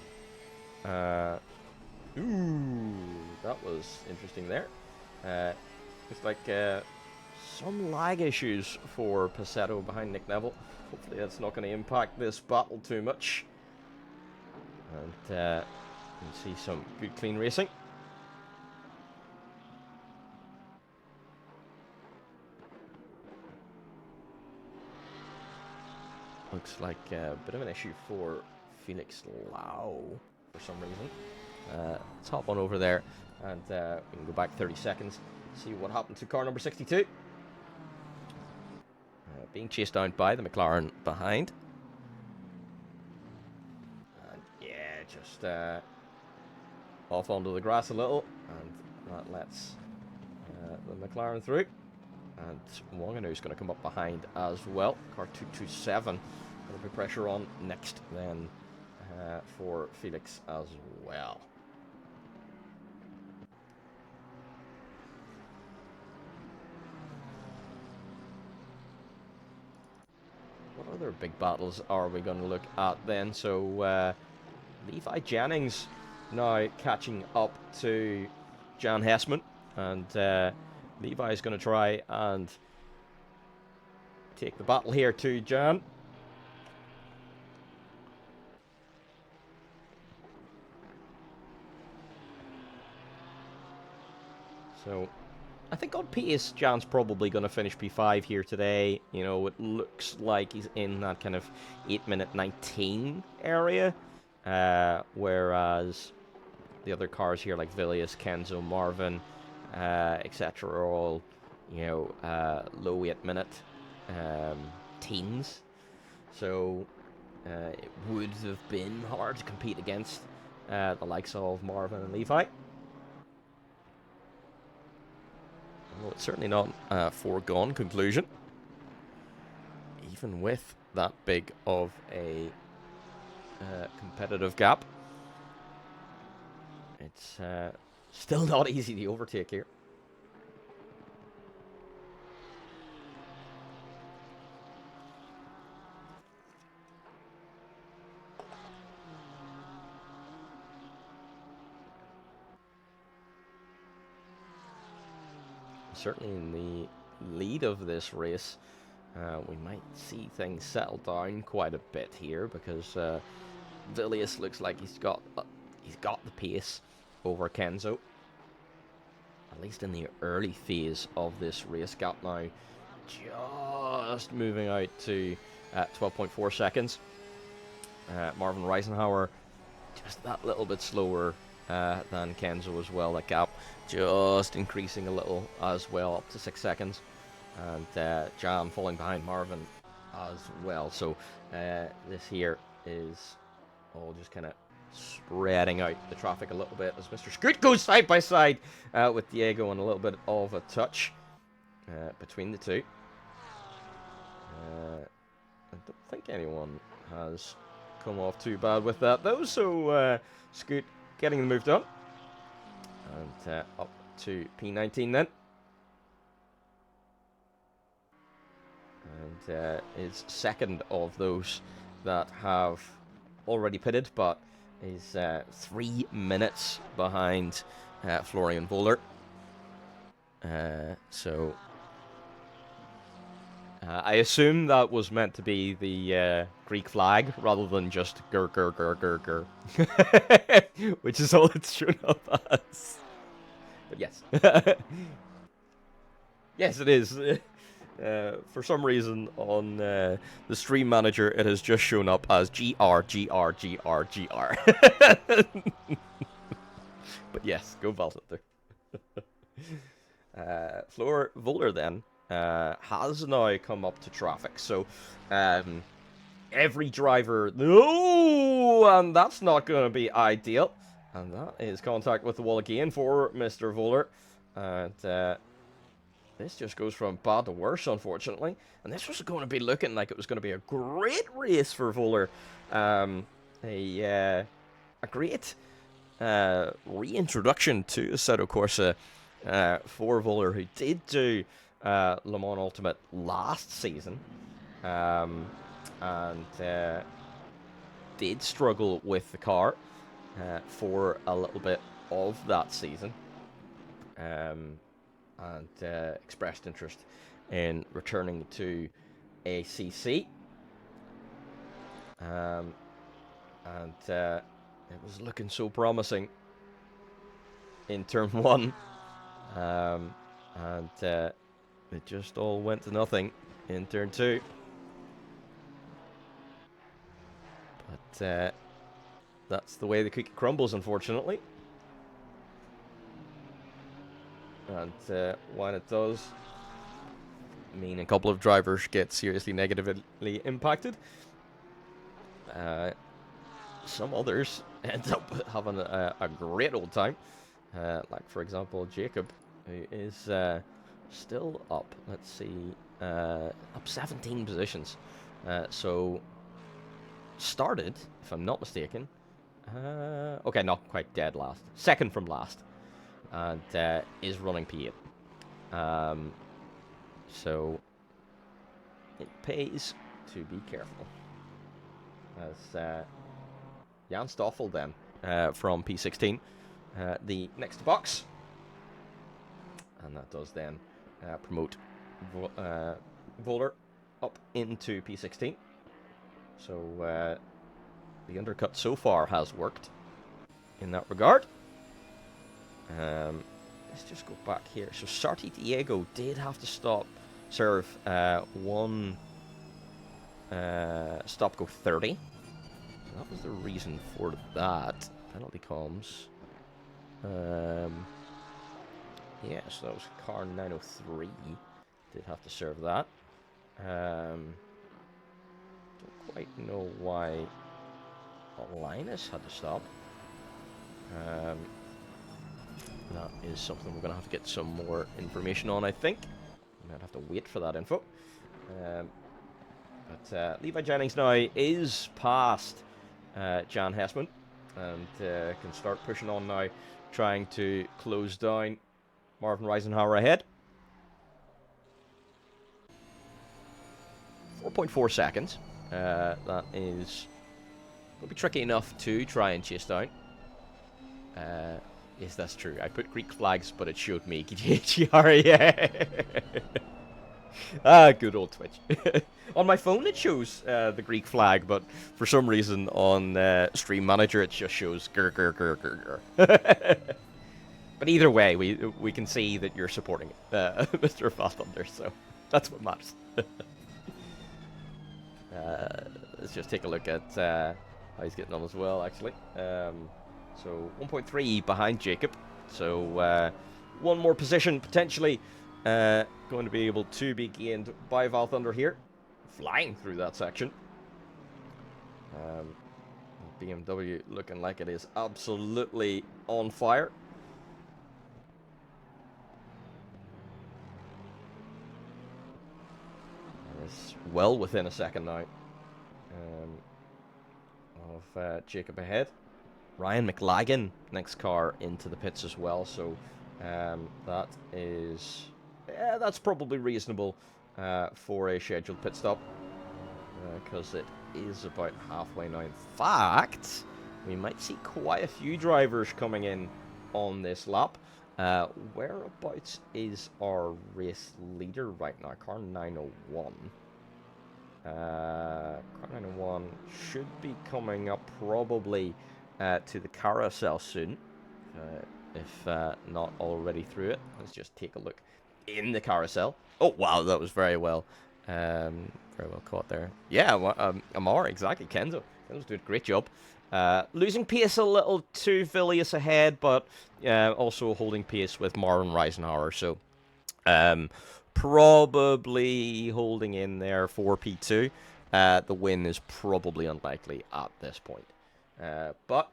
ooh, that was interesting there. Looks like some lag issues for Passetto behind Nick Neville. Hopefully that's not going to impact this battle too much. And you can see some good clean racing. Looks like a bit of an issue for Felix Lau for some reason. Let's hop on over there and we can go back 30 seconds See what happened to car number 62. Being chased down by the McLaren behind. And yeah, just off onto the grass a little. And that lets the McLaren through. And Wanganou's going to come up behind as well. Car 227. There'll be pressure on next then for Felix as well. What other big battles are we going to look at then? So Levi Jennings now catching up to Jan Hessman. And Levi is going to try and take the battle here to Jan. So, I think on pace, Jan's probably going to finish P5 here today. You know, it looks like he's in that kind of 8-minute 19 area. Whereas the other cars here, like Villius, Kenzo, Marvin, etc., are all, you know, low 8-minute teens. So, it would have been hard to compete against the likes of Marvin and Levi. Well, it's certainly not a foregone conclusion. Even with that big of a competitive gap. It's still not easy to overtake here. Certainly in the lead of this race, we might see things settle down quite a bit here because Villius looks like he's got the pace over Kenzo. At least in the early phase of this race gap now, just moving out to 12.4 seconds. Marvin Reisenhauer just that little bit slower than Kenzo as well. That gap just increasing a little as well, up to 6 seconds. And Jan falling behind Marvin as well. So this here is all just kind of spreading out the traffic a little bit as Mr. Scoot goes side by side with Diego, and a little bit of a touch between the two. I don't think anyone has come off too bad with that though, so Scoot getting the move done. And up to P19 then. And is second of those that have already pitted, but is 3 minutes behind Florian Voller. So I assume that was meant to be the Greek flag rather than just gur gur gur gur gur, which is all it's shown up as. But yes, yes, it is. For some reason on the stream manager, it has just shown up as GR GR GR GR. But yes, go Valtenter. Flor Voller then has now come up to traffic, so every driver, no, and that's not going to be ideal, and that is contact with the wall again for Mr. Voller, and this just goes from bad to worse, unfortunately, and this was going to be looking like it was going to be a great race for Voller, a great reintroduction to Assetto Corsa for Voller, who did do Le Mans Ultimate last season, and did struggle with the car for a little bit of that season, and expressed interest in returning to ACC, and it was looking so promising in turn 1, and it just all went to nothing in turn 2. But that's the way the cookie crumbles, unfortunately. And when it does, mean a couple of drivers get seriously negatively impacted. Some others end up having a great old time. Like, for example, Jacob, who is still up. Let's see, up 17 positions. So, started, if I'm not mistaken. Okay, not quite dead last. Second from last. And is running P8. So, it pays to be careful. As Jan Stoffel then from P16, the next box, and that does then promote Voller up into P16. So the undercut so far has worked in that regard. Let's just go back here. So Sarti Diego did have to serve one stop go 30. So that was the reason for that. Penalty comes. Yeah, so that was car 903. Did have to serve that. Don't quite know why Linus had to stop. That is something we're going to have to get some more information on, I think. We might have to wait for that info. But Levi Jennings now is past Jan Hessman and can start pushing on now, trying to close down Marvin Reisenhauer ahead. 4.4 seconds. That is going to be tricky enough to try and chase down. Yes, that's true. I put Greek flags, but it showed me GHR. Yeah. Good old Twitch. On my phone, it shows the Greek flag, but for some reason on Stream Manager, it just shows grr grr grr grr grr. But either way, we can see that you're supporting Mr. Fast Thunder, so that's what matters. Let's just take a look at how he's getting on as well, actually. So 1.3 behind Jacob. So one more position potentially going to be able to be gained by Val Thunder here. Flying through that section. BMW looking like it is absolutely on fire. It's well within a second now of Jacob ahead. Ryan McLagan, next car into the pits as well, so that is, that's probably reasonable for a scheduled pit stop, because it is about halfway now. In fact, we might see quite a few drivers coming in on this lap. Whereabouts is our race leader right now? Car 901. Car 901 should be coming up probably to the carousel soon, if not already through it. Let's just take a look in the carousel. Oh wow, that was very well caught there. Yeah, Amar, exactly. Kenzo's doing a great job. Losing pace a little to Villius ahead, but also holding pace with Marvin Reisenhauer. So probably holding in there for P2. The win is probably unlikely at this point. But,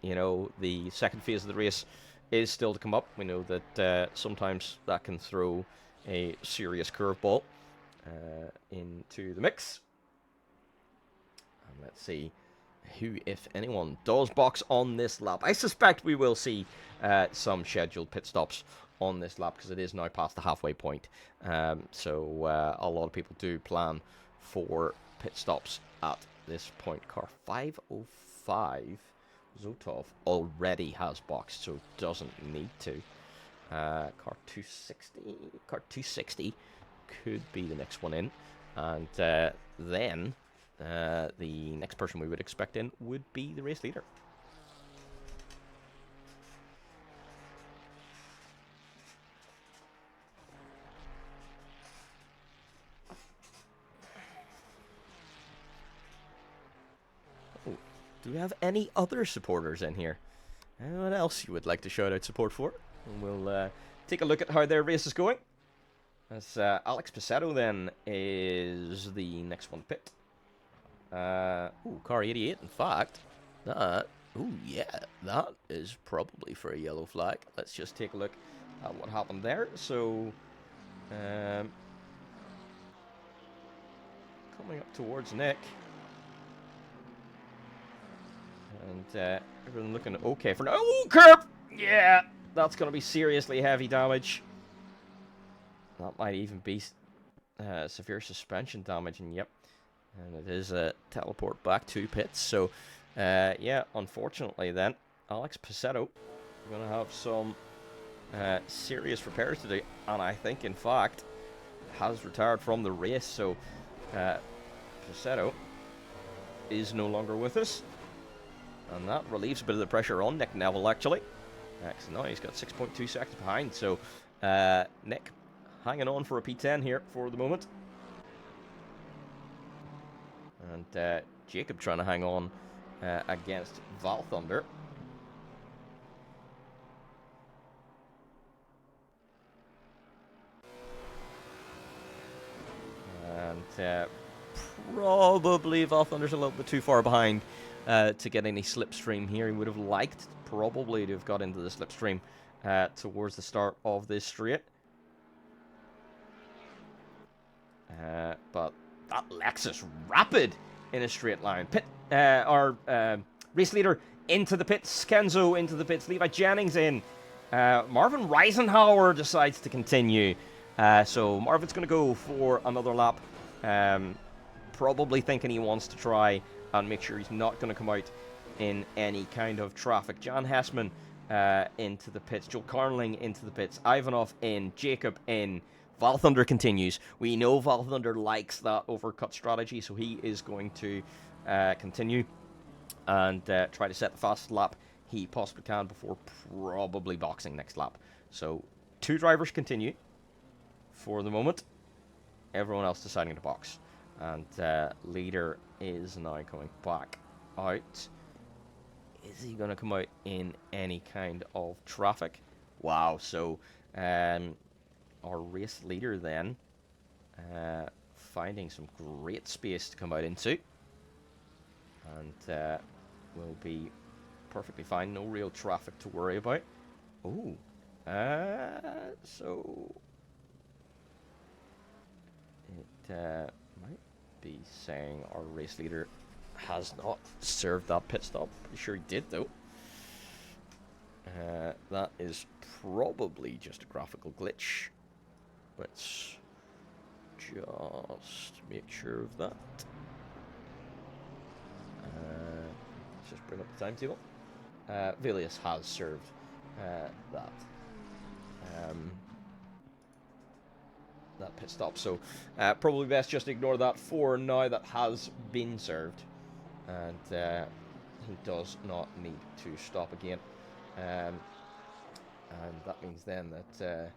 you know, the second phase of the race is still to come up. We know that sometimes that can throw a serious curveball into the mix. And let's see who, if anyone, does box on this lap. I suspect we will see some scheduled pit stops on this lap because it is now past the halfway point. So a lot of people do plan for pit stops at this point. Car 505, Zotov already has boxed, so doesn't need to. Car 260 could be the next one in, and then the next person we would expect in would be the race leader. Oh, do we have any other supporters in here? Anyone else you would like to shout out support for? And we'll take a look at how their race is going. As Alex Picetto then is the next one picked. Ooh, car 88, in fact. That, ooh, yeah, that is probably for a yellow flag. Let's just take a look at what happened there. So, coming up towards Nick. And everything looking okay for now. Oh, curb! Yeah, that's going to be seriously heavy damage. That might even be severe suspension damage, and yep. And it is a teleport back to pits. So, yeah, unfortunately then, Alex Picetto going to have some serious repairs to do. And I think, in fact, has retired from the race. So, Picetto is no longer with us. And that relieves a bit of the pressure on Nick Neville, actually. So now he's got 6.2 seconds behind. So, Nick hanging on for a P10 here for the moment. And Jacob trying to hang on against Val Thunder. And probably Val Thunder's a little bit too far behind to get any slipstream here. He would have liked probably to have got into the slipstream towards the start of this straight. But that Lexus rapid in a straight line. Race leader into the pits. Kenzo into the pits. Levi Jennings in. Marvin Reisenhauer decides to continue. So Marvin's going to go for another lap. Probably thinking he wants to try and make sure he's not going to come out in any kind of traffic. Jan Hessman into the pits. Joel Carnling into the pits. Ivanov in. Jacob in. Val Thunder continues. We know Val Thunder likes that overcut strategy, so he is going to continue and try to set the fastest lap he possibly can before probably boxing next lap. So 2 drivers continue for the moment. Everyone else deciding to box. And leader is now coming back out. Is he going to come out in any kind of traffic? Wow, so our race leader then finding some great space to come out into, and will be perfectly fine. No real traffic to worry about. Oh, so it might be saying our race leader has not served that pit stop. Pretty sure he did though. That is probably just a graphical glitch. Let's just make sure of that. Let's just bring up the timetable. Vilius has served that pit stop, so probably best just ignore that for now. That has been served, and he does not need to stop again. And that means then that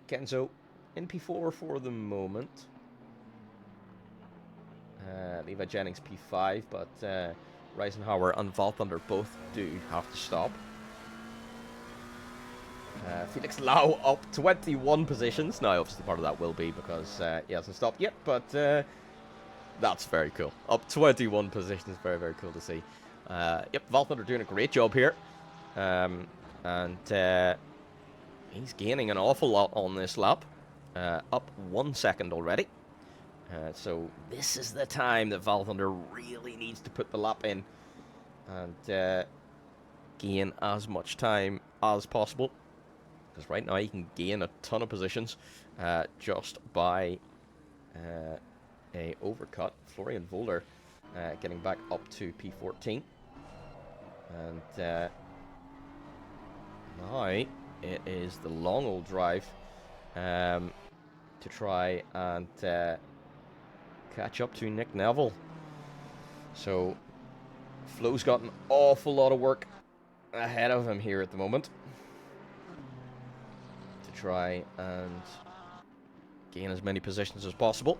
Kenzo in P4 for the moment. Levi Jennings P5, but Reisenhauer and Val Thunder both do have to stop. Felix Lau up 21 positions. Now, obviously, part of that will be because he hasn't stopped yet, but that's very cool. Up 21 positions, very, very cool to see. Yep, Val Thunder doing a great job here. And he's gaining an awful lot on this lap. Up 1 second already. So this is the time that Val Thunder really needs to put the lap in and gain as much time as possible. Because right now he can gain a ton of positions just by a overcut. Florian Volder getting back up to P14. And now it is the long old drive to try and catch up to Nick Neville. So Flo's got an awful lot of work ahead of him here at the moment to try and gain as many positions as possible.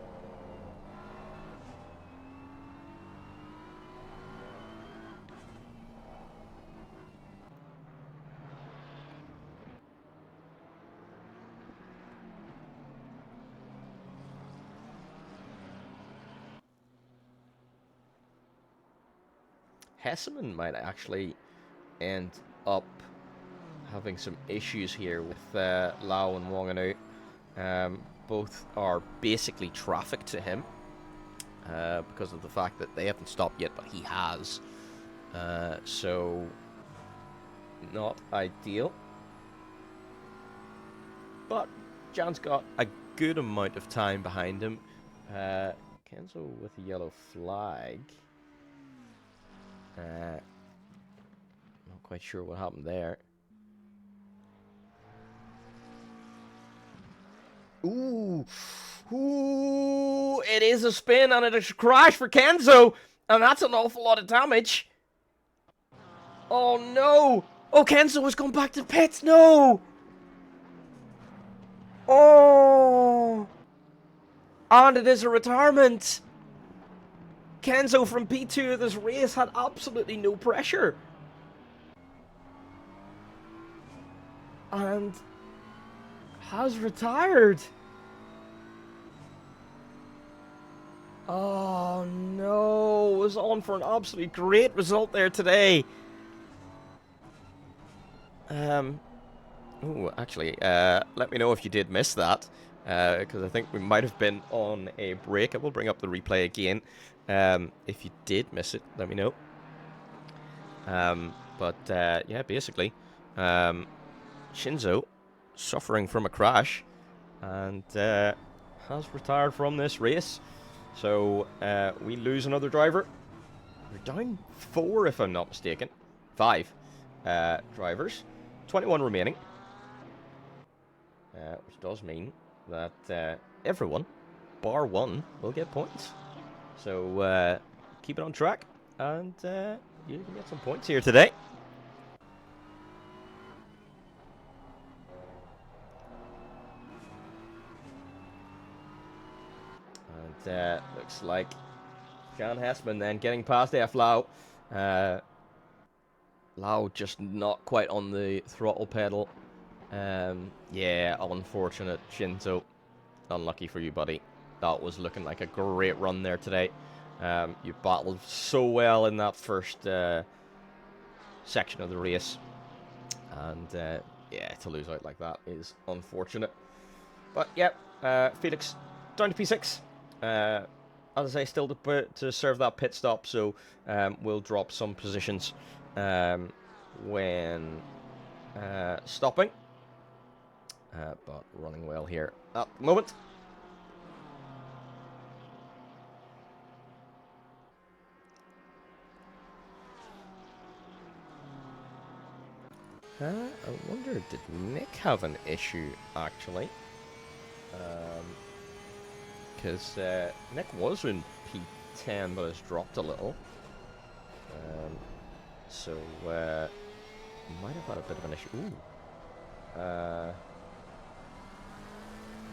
Hesseman might actually end up having some issues here with Lau and Wanganu. Both are basically traffic to him because of the fact that they haven't stopped yet, but he has. So, not ideal. But Jan's got a good amount of time behind him. Kenzo with a yellow flag. Not quite sure what happened there. Ooh, it is a spin and it is a crash for Kenzo, and that's an awful lot of damage. Oh no! Oh, Kenzo has gone back to pits. No! Oh! And it is a retirement. Kenzo from P2 of this race had absolutely no pressure. And has retired. Oh no, was on for an absolutely great result there today. Actually, let me know if you did miss that, because I think we might have been on a break. I will bring up the replay again. If you did miss it, let me know. Yeah, basically, Shinzo suffering from a crash and has retired from this race. So we lose another driver. We're down 4 if I'm not mistaken. 5 drivers. 21 remaining. Which does mean that everyone, bar 1, will get points. So keep it on track and you can get some points here today. And looks like Jan Hessman then getting past F. Lau. Lau just not quite on the throttle pedal. Yeah, unfortunate, Shinzo. Unlucky for you, buddy. That was looking like a great run there today. You battled so well in that first section of the race. And yeah, to lose out like that is unfortunate. But yeah, Felix down to P6. As I say, still to serve that pit stop, so we'll drop some positions when stopping. But running well here at the moment. I wonder, did Nick have an issue, actually? Because Nick was in P10, but has dropped a little. So, might have had a bit of an issue. Ooh.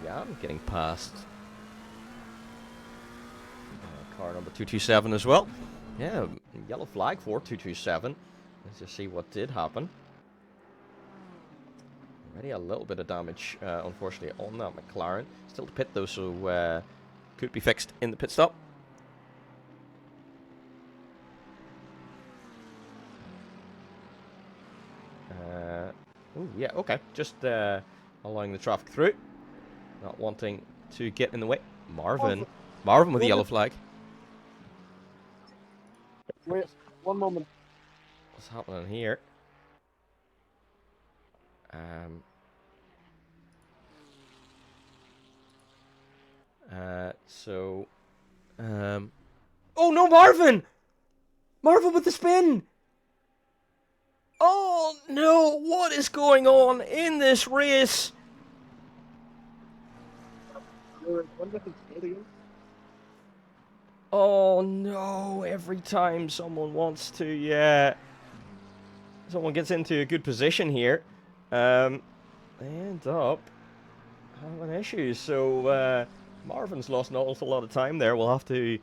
Yeah, I'm getting past car number 227 as well. Yeah, yellow flag for 227. Let's just see what did happen. Already a little bit of damage, unfortunately, on that McLaren. Still to pit, though, so could be fixed in the pit stop. Oh, yeah, okay. Just allowing the traffic through. Not wanting to get in the way. Marvin with the yellow flag. Wait, one moment. What's happening here? Oh no, Marvin! Marvin with the spin! Oh no, what is going on in this race? Oh no, every time someone wants to, yeah, someone gets into a good position here, they end up having issues. So Marvin's lost an awful lot of time there. We'll have to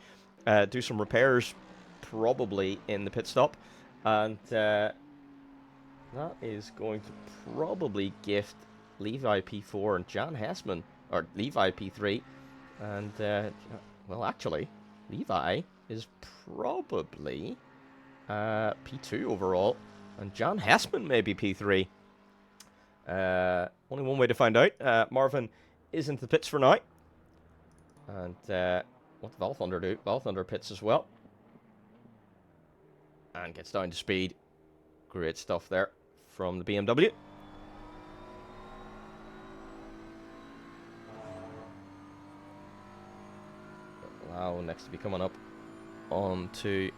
do some repairs probably in the pit stop, and that is going to probably gift Levi P4 and Jan Hessman, or Levi P3, and well, actually, Levi is probably P2 overall. And Jan Hessman may be P3. Only one way to find out. Marvin is into the pits for now. And what did Val Thunder do? Val Thunder pits as well. And gets down to speed. Great stuff there from the BMW. Lau next to be coming up onto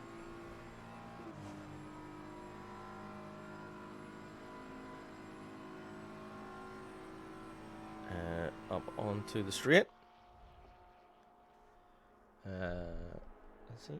up onto the straight. Let's see.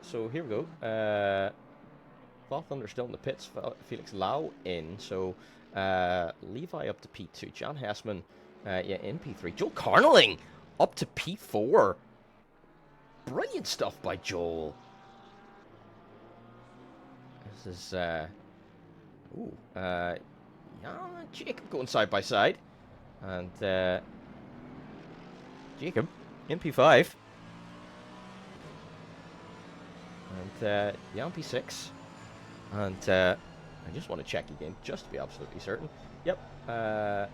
So here we go. Val Thunder still in the pits. Felix Lau in. So Levi up to P2. Jan Hessman in P3. Joel Carneling up to P4. Brilliant stuff by Joel. This is Jacob going side by side. And Jacob in P5. And Jan P6. And I just want to check again, just to be absolutely certain. Yep. Oh,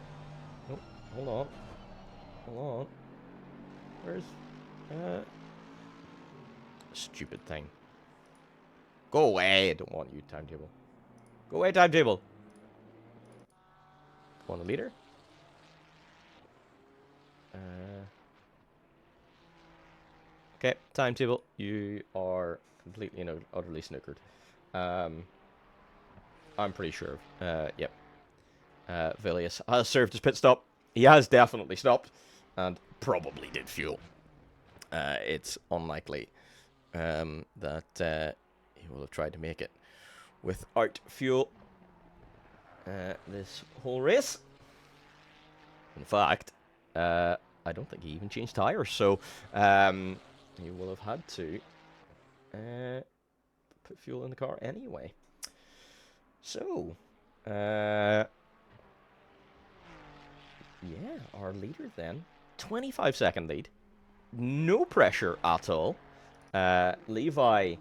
hold on. Hold on. Where's... stupid thing. Go away. I don't want you, timetable. Go away, timetable. Go on the leader. Okay, timetable. You are completely and utterly snookered. I'm pretty sure. Yep. Vilius has served his pit stop. He has definitely stopped. And probably did fuel. It's unlikely that he will have tried to make it without fuel this whole race. In fact, I don't think he even changed tires. So he will have had to put fuel in the car anyway. So, yeah, our leader then, 25-second lead, no pressure at all. Levi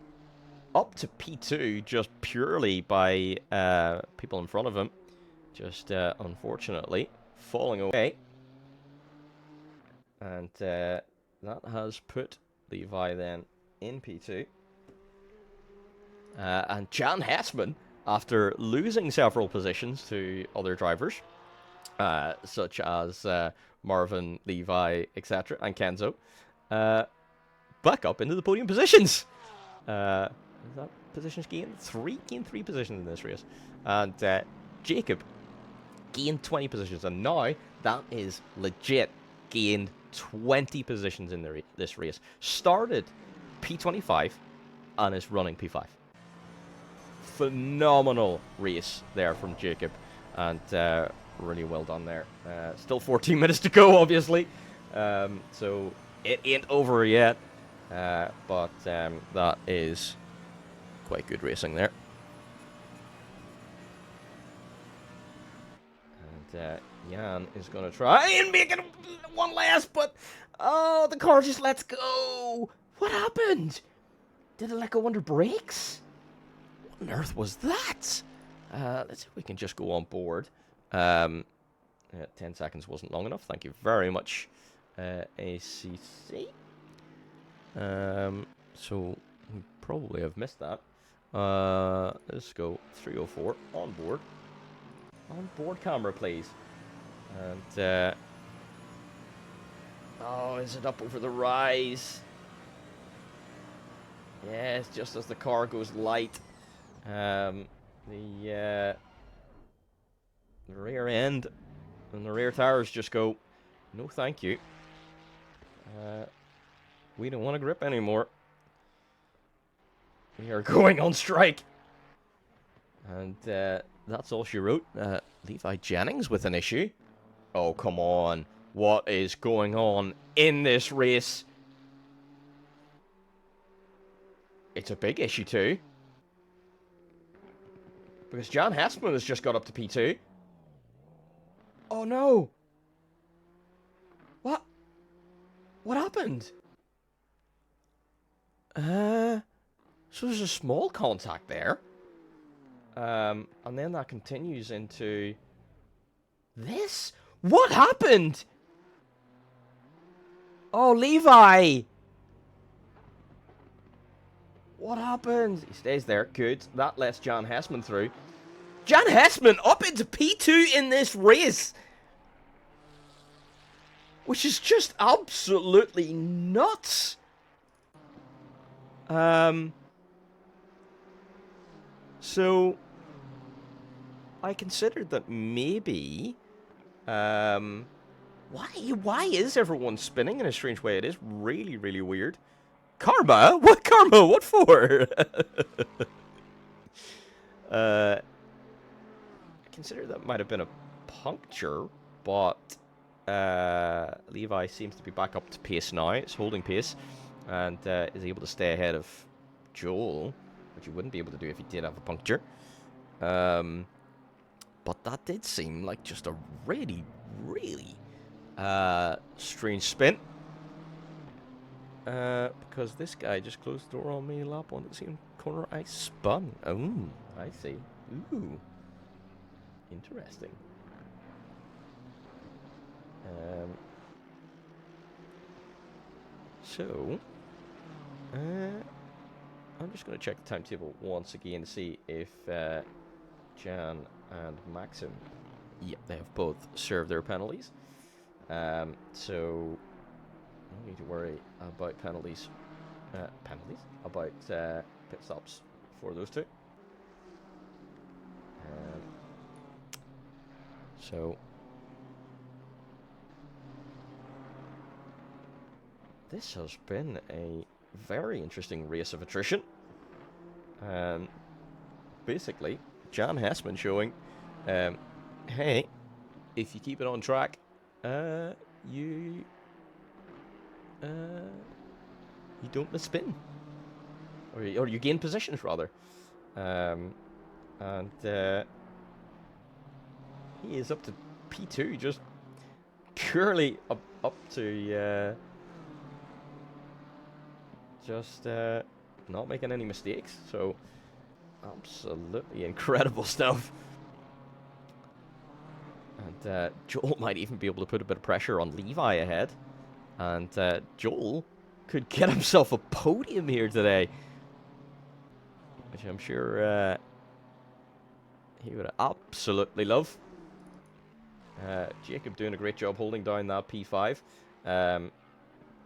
up to P2 just purely by people in front of him, just unfortunately falling away, and that has put Levi then in P2. And Jan Hessman, after losing several positions to other drivers, such as Marvin, Levi, etc., and Kenzo, back up into the podium positions. Is that positions gained? Gained three positions in this race. And Jacob gained 20 positions. And now, that is legit gained 20 positions in this race. Started P25 and is running P5. Phenomenal race there from Jacob, and really well done there. Still 14 minutes to go, obviously, so it ain't over yet, but that is quite good racing there. And Jan is going to try and make it one last, but oh, the car just lets go. What happened? Did it let go under brakes? What on earth was that? Let's see if we can just go on board. 10 seconds wasn't long enough. Thank you very much, ACC. So we probably have missed that. Let's go 304 on board. On board camera, please. And oh, is it up over the rise? Yes, just as the car goes light. The rear end and the rear tires just go, no thank you. We don't want to grip anymore. We are going on strike. And that's all she wrote. Levi Jennings with an issue. Oh, come on. What is going on in this race? It's a big issue too. Because Jan Hessman has just got up to P2. Oh no! What? What happened? So there's a small contact there. And then that continues into this? What happened? Oh, Levi! What happened? He stays there. Good. That lets Jan Hessman through. Jan Hessman up into P2 in this race! Which is just absolutely nuts! So I considered that maybe, why is everyone spinning in a strange way? It is really, really weird. Karma? What karma? What for? I considered that might have been a puncture, but Levi seems to be back up to pace now. It's holding pace, and is able to stay ahead of Joel, which he wouldn't be able to do if he did have a puncture. But that did seem like just a really, really strange spin. Because this guy just closed the door on me, lap on the same corner I spun. Oh, I see. Ooh. Interesting. So, I'm just going to check the timetable once again to see if Jan and Maxim, yep, they have both served their penalties. So, no need to worry about penalties. About pit stops for those two. So, this has been a very interesting race of attrition. Basically, Jan Hessman showing, hey, if you keep it on track, you don't miss spin, or you gain positions rather, and he is up to P2, just purely up to just not making any mistakes. So absolutely incredible stuff. And Joel might even be able to put a bit of pressure on Levi ahead. And Joel could get himself a podium here today, which I'm sure he would absolutely love. Jacob doing a great job holding down that P5.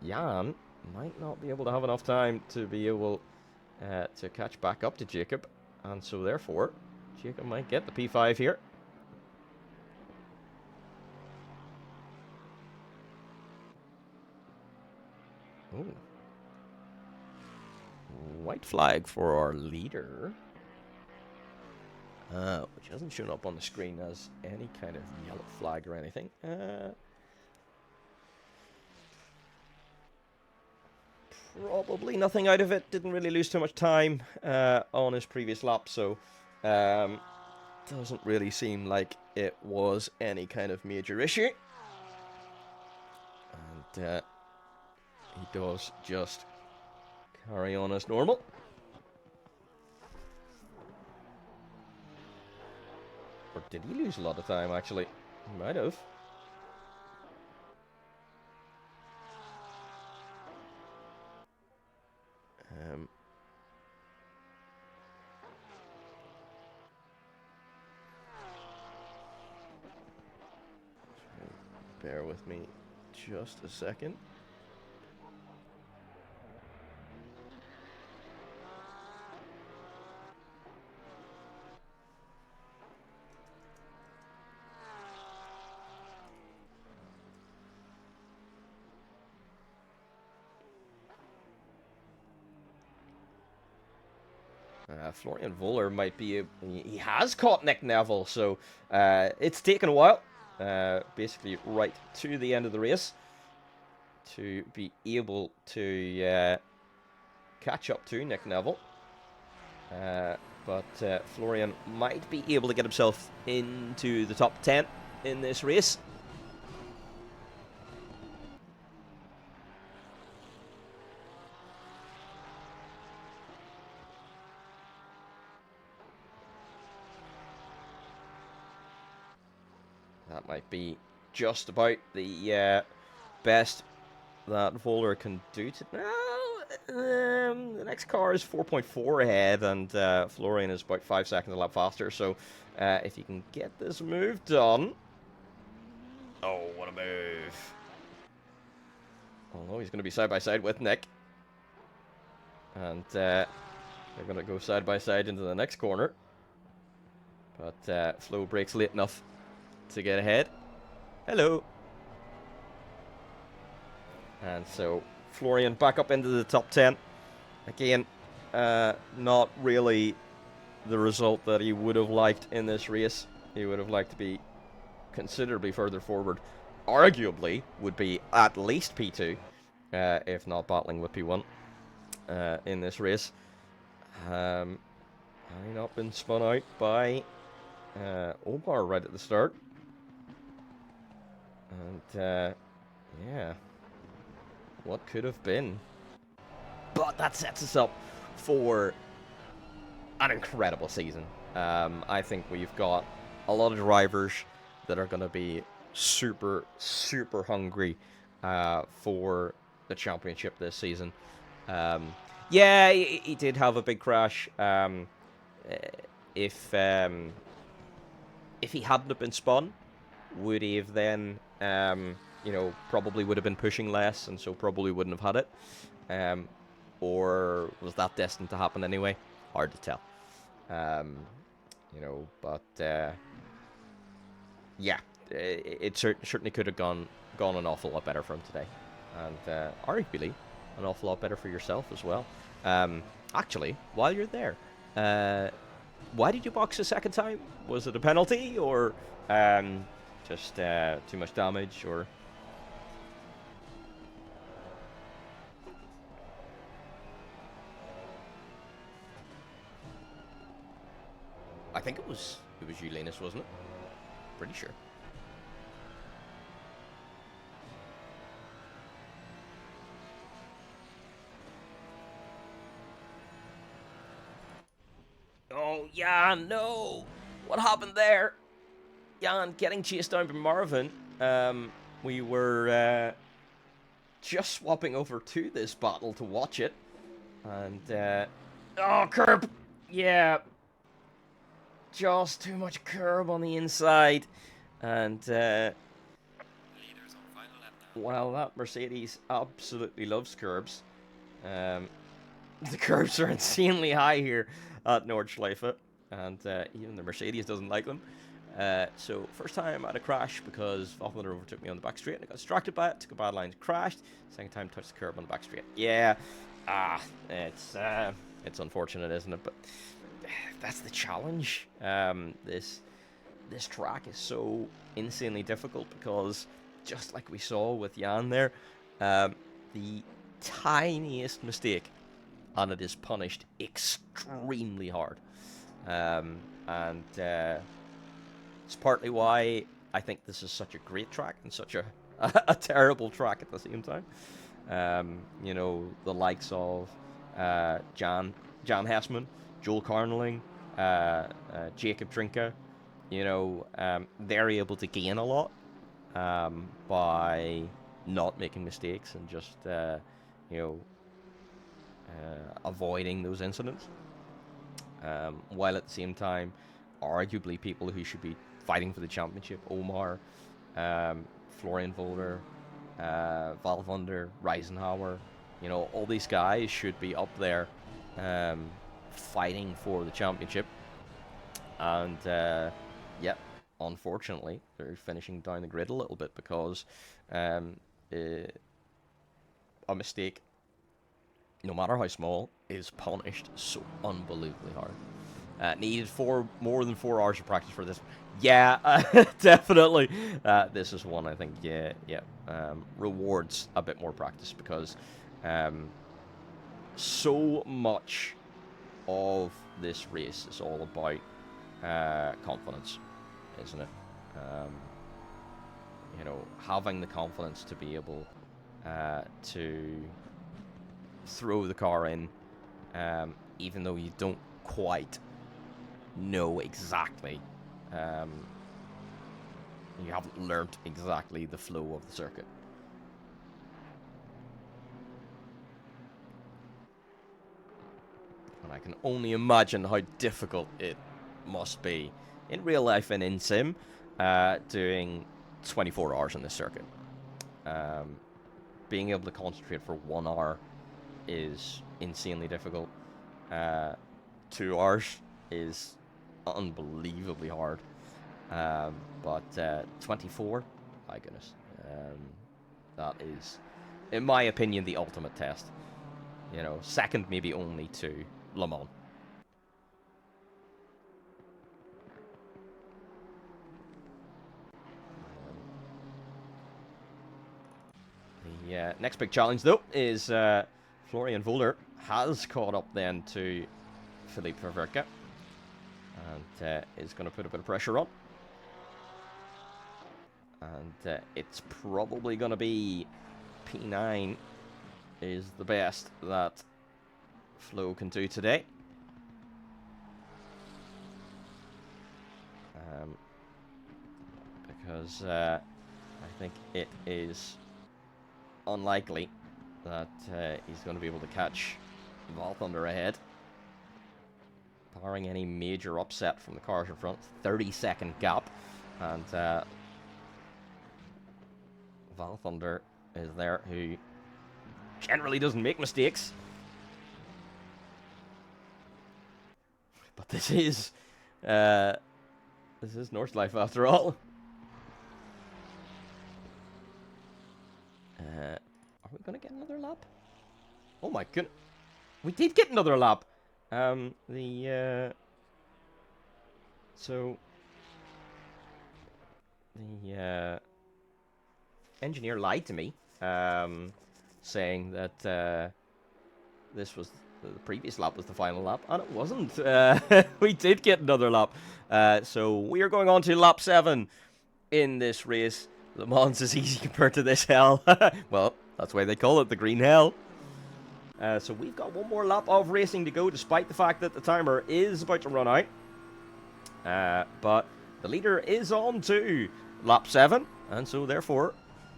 Jan might not be able to have enough time to be able to catch back up to Jacob, and so therefore Jacob might get the P5 here. Ooh. White flag for our leader, which hasn't shown up on the screen as any kind of yellow flag or anything. Probably nothing out of it. Didn't really lose too much time on his previous lap, so doesn't really seem like it was any kind of major issue. And he does just carry on as normal. Or did he lose a lot of time, actually? He might have. Bear with me just a second. Florian Voller might be... He has caught Nick Neville, so it's taken a while. Basically right to the end of the race to be able to catch up to Nick Neville. But Florian might be able to get himself into the top 10 in this race. That might be just about the best that Voller can do. The next car is 4.4 ahead, and Florian is about 5 seconds a lap faster. So if you can get this move done... Oh, what a move. Although he's going to be side by side with Nick. And they're going to go side by side into the next corner. But Flo brakes late enough to get ahead. Hello. And so Florian back up into the top 10. Again, not really the result that he would have liked in this race. He would have liked to be considerably further forward. Arguably would be at least P2, if not battling with P1 in this race. Having not been spun out by Omar right at the start. And yeah, what could have been? But that sets us up for an incredible season. I think we've got a lot of drivers that are going to be super, super hungry for the championship this season. Yeah, he did have a big crash. If he hadn't have been spun, would he have then, you know, probably would have been pushing less, and so probably wouldn't have had it? Or was that destined to happen anyway? Hard to tell. You know, but yeah, it certainly could have gone an awful lot better for him today, and arguably an awful lot better for yourself as well. Actually, while you're there, why did you box a second time? Was it a penalty, or just too much damage, or? I think it was you, Linus, wasn't it? Pretty sure. Oh, Jan, no! What happened there? Jan getting chased down by Marvin. We were just swapping over to this battle to watch it. And, oh, curb! Yeah. Just too much curb on the inside. And, well, that Mercedes absolutely loves curbs. The curbs are insanely high here at Norschleife, and even the Mercedes doesn't like them. So first time I had a crash because Valkyrie overtook me on the back straight and I got distracted by it, took a bad line, crashed. Second time touched the curb on the back straight. Yeah, it's unfortunate, isn't it? But that's the challenge. This track is so insanely difficult because, just like we saw with Jan there, the tiniest mistake and it is punished extremely hard. And it's partly why I think this is such a great track and such a terrible track at the same time. You know, the likes of Jan Hessman, Joel Carnelling, Jacob Trinka, you know, they're able to gain a lot by not making mistakes and just, you know, avoiding those incidents. While at the same time, arguably people who should be fighting for the championship, Omar, Florian Voller, Valvunder, Reisenhauer, you know, all these guys should be up there fighting for the championship. And, yeah, unfortunately, they're finishing down the grid a little bit because a mistake no matter how small, is punished so unbelievably hard. Needed more than 4 hours of practice for this. Yeah, definitely. This is one I think, yeah, rewards a bit more practice because so much of this race is all about confidence, isn't it? You know, having the confidence to be able to throw the car in, even though you don't quite know exactly, you haven't learnt exactly the flow of the circuit. And I can only imagine how difficult it must be in real life and in sim, doing 24 hours on this circuit. Being able to concentrate for 1 hour is insanely difficult. 2 hours is unbelievably hard. But 24, my goodness, that is, in my opinion, the ultimate test. You know, second maybe only to Le Mans. The next big challenge, though, is Florian Voller has caught up then to Philippe Verwerke and is going to put a bit of pressure on. And it's probably going to be P9 is the best that Flo can do today. Because I think it is unlikely that he's going to be able to catch Valthunder ahead. Barring any major upset from the cars in front, 30-second gap. And Valthunder is there, who generally doesn't make mistakes. But this is Norschleife after all. Are we going to get another lap? Oh my goodness. We did get another lap. So the engineer lied to me, saying that this was the previous lap was the final lap, and it wasn't. We did get another lap. So we are going on to lap 7 in this race. Le Mans is easy compared to this hell. Well, that's why they call it the Green Hell. So we've got one more lap of racing to go, despite the fact that the timer is about to run out. But the leader is on to lap 7, and so therefore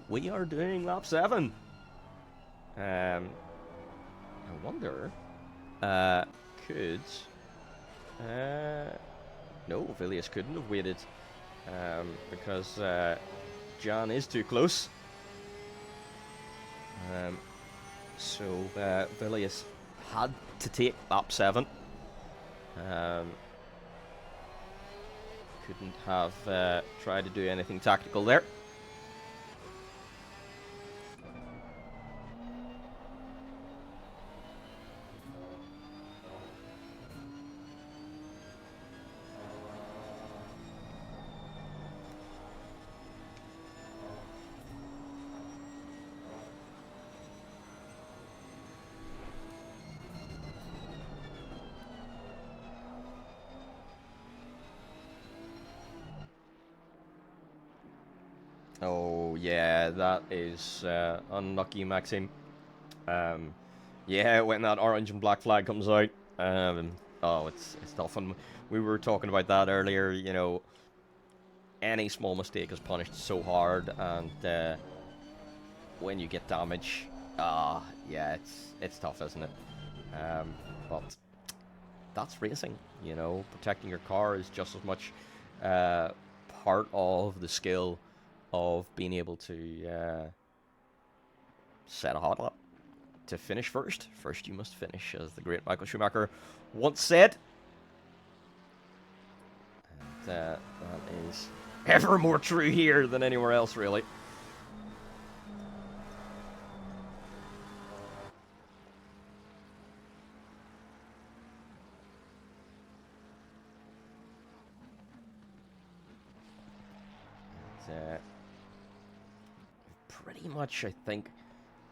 we are doing lap 7. I wonder, could... no, Villiers couldn't have waited, because Jan is too close. So Villiers had to take lap 7. Couldn't have tried to do anything tactical there. Oh yeah, that is unlucky, Maxime. Yeah, when that orange and black flag comes out, oh, it's tough. And we were talking about that earlier. You know, any small mistake is punished so hard, and when you get damage, yeah, it's tough, isn't it? But that's racing. You know, protecting your car is just as much part of the skill of being able to set a hot lap. To finish first you must finish, as the great Michael Schumacher once said. And that is ever more true here than anywhere else, really. pretty much, I think,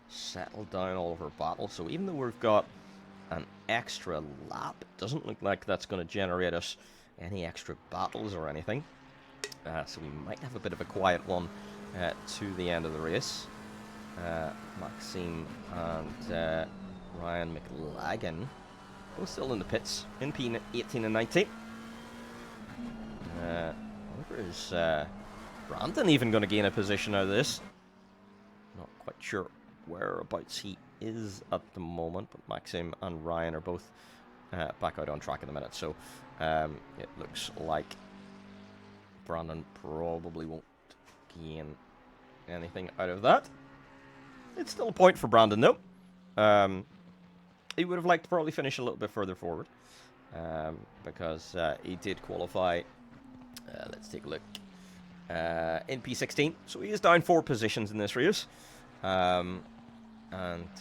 settled down all of our battles. So even though we've got an extra lap, it doesn't look like that's going to generate us any extra battles or anything. So we might have a bit of a quiet one to the end of the race. Maxime and Ryan McLagan both still in the pits in P18 and 19. I wonder, is Brandon even going to gain a position out of this? Not quite sure whereabouts he is at the moment, but Maxime and Ryan are both back out on track at the minute, so it looks like Brandon probably won't gain anything out of that. It's still a point for Brandon, though. He would have liked to probably finish a little bit further forward, because he did qualify. Let's take a look. In P16, so he is down 4 positions in this race. And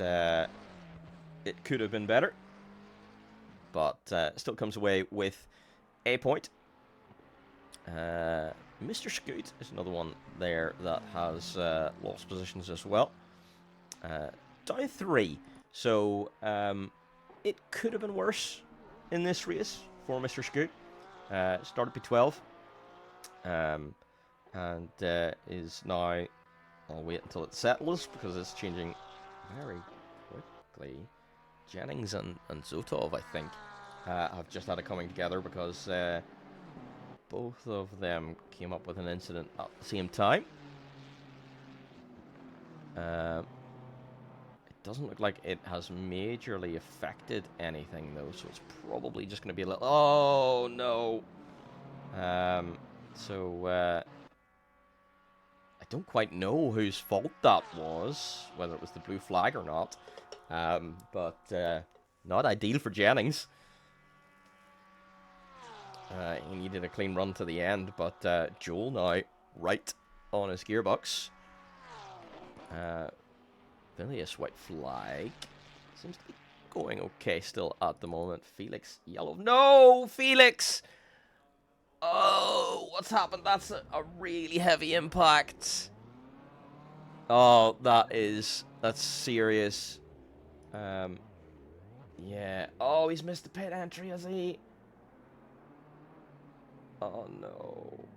it could have been better, but still comes away with a point. Mr. Scoot is another one there that has lost positions as well. Down 3, so it could have been worse in this race for Mr. Scoot. Started P12, and is now... I'll wait until it settles, because it's changing very quickly. Jennings and Zotov, I think, have just had it coming together, because both of them came up with an incident at the same time. It doesn't look like it has majorly affected anything, though, so it's probably just going to be a little... Oh, no! I don't quite know whose fault that was, whether it was the blue flag or not, but not ideal for Jennings. He needed a clean run to the end, but Joel now right on his gearbox. Villius white flag. Seems to be going okay still at the moment. Felix yellow. No, Felix! Oh, what's happened? That's a really heavy impact. Oh, that's serious. Yeah. Oh, he's missed the pit entry, has he? Oh, no.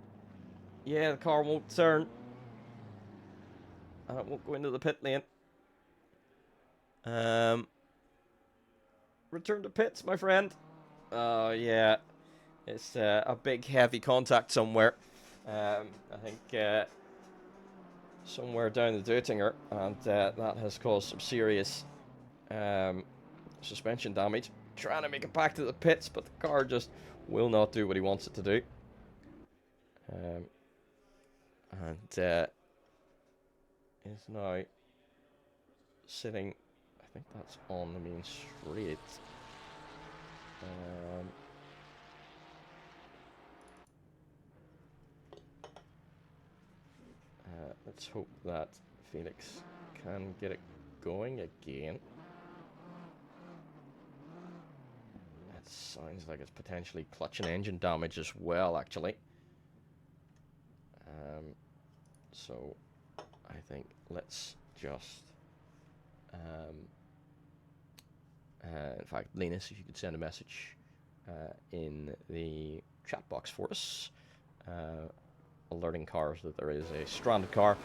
Yeah, the car won't turn. And it won't go into the pit lane. Return to pits, my friend. Oh, yeah. It's a big, heavy contact somewhere. I think somewhere down the Dötinger, and that has caused some serious suspension damage. Trying to make it back to the pits, but the car just will not do what he wants it to do. And is now sitting, I think that's on the main straight. Let's hope that Felix can get it going again. That sounds like it's potentially clutch and engine damage as well, actually. So I think let's just... in fact, Linus, if you could send a message in the chat box for us, alerting cars that there is a stranded car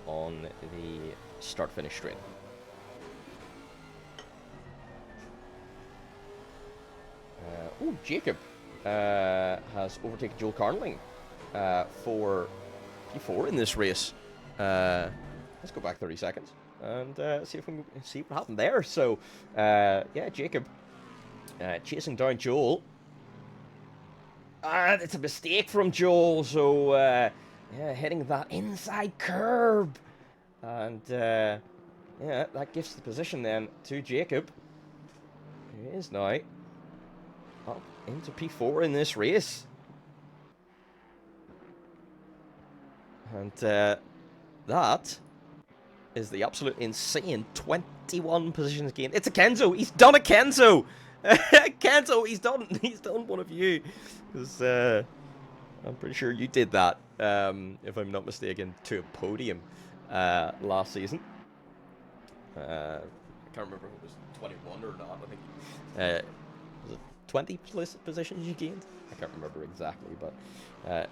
on the start-finish straight. Oh, Jacob has overtaken Joel Carnling for P4 in this race. Let's go back 30 seconds and see if we can see what happened there. So, yeah, Jacob chasing down Joel. It's a mistake from Joel, so yeah, hitting that inside curb, and yeah, that gives the position then to Jacob, who is now up into P4 in this race, and that is the absolute insane 21 positions gained. It's a Kenzo. He's done a Kenzo. Kenzo, he's done one of you. Because I'm pretty sure you did that, if I'm not mistaken, to a podium last season. I can't remember if it was 21 or not. I think was it 20 positions you gained? I can't remember exactly, but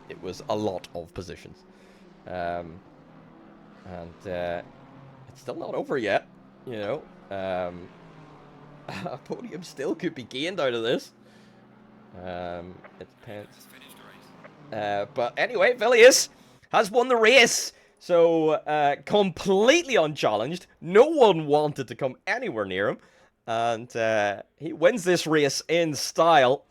it was a lot of positions. And it's still not over yet, you know. A podium still could be gained out of this. It depends. But anyway, Villius has won the race. So, completely unchallenged. No one wanted to come anywhere near him. And he wins this race in style.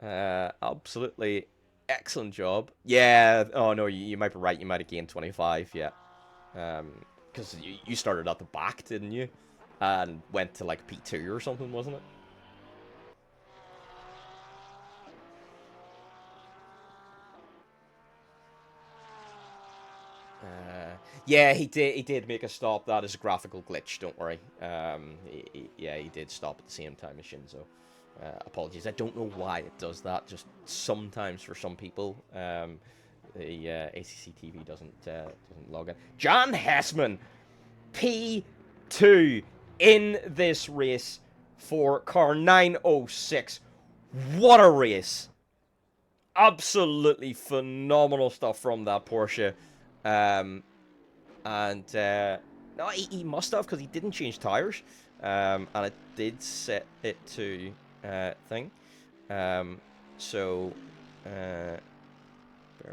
Absolutely excellent job. Yeah, oh no, you might be right. You might have gained 25, yeah. Because you started at the back, didn't you? And went to like P2 or something, wasn't it? Yeah, he did make a stop. That is a graphical glitch. Don't worry. Yeah, he did stop at the same time as Shinzo. Apologies. I don't know why it does that. Just sometimes for some people, the ACC TV doesn't log in. Jan Hessman, P2 in this race for car 906. What a race! Absolutely phenomenal stuff from that Porsche. And no, he must have, because he didn't change tires. And it did set it to thing. So bear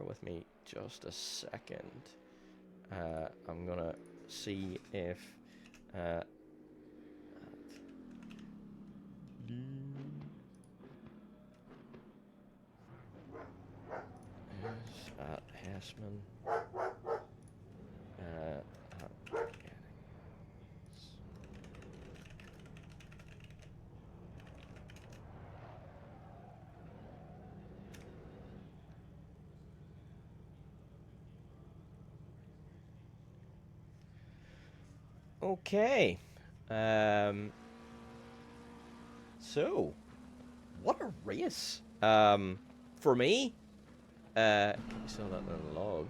with me just a second. I'm gonna see if at Hessman. Okay. So, what a race. For me, can you saw that in the log?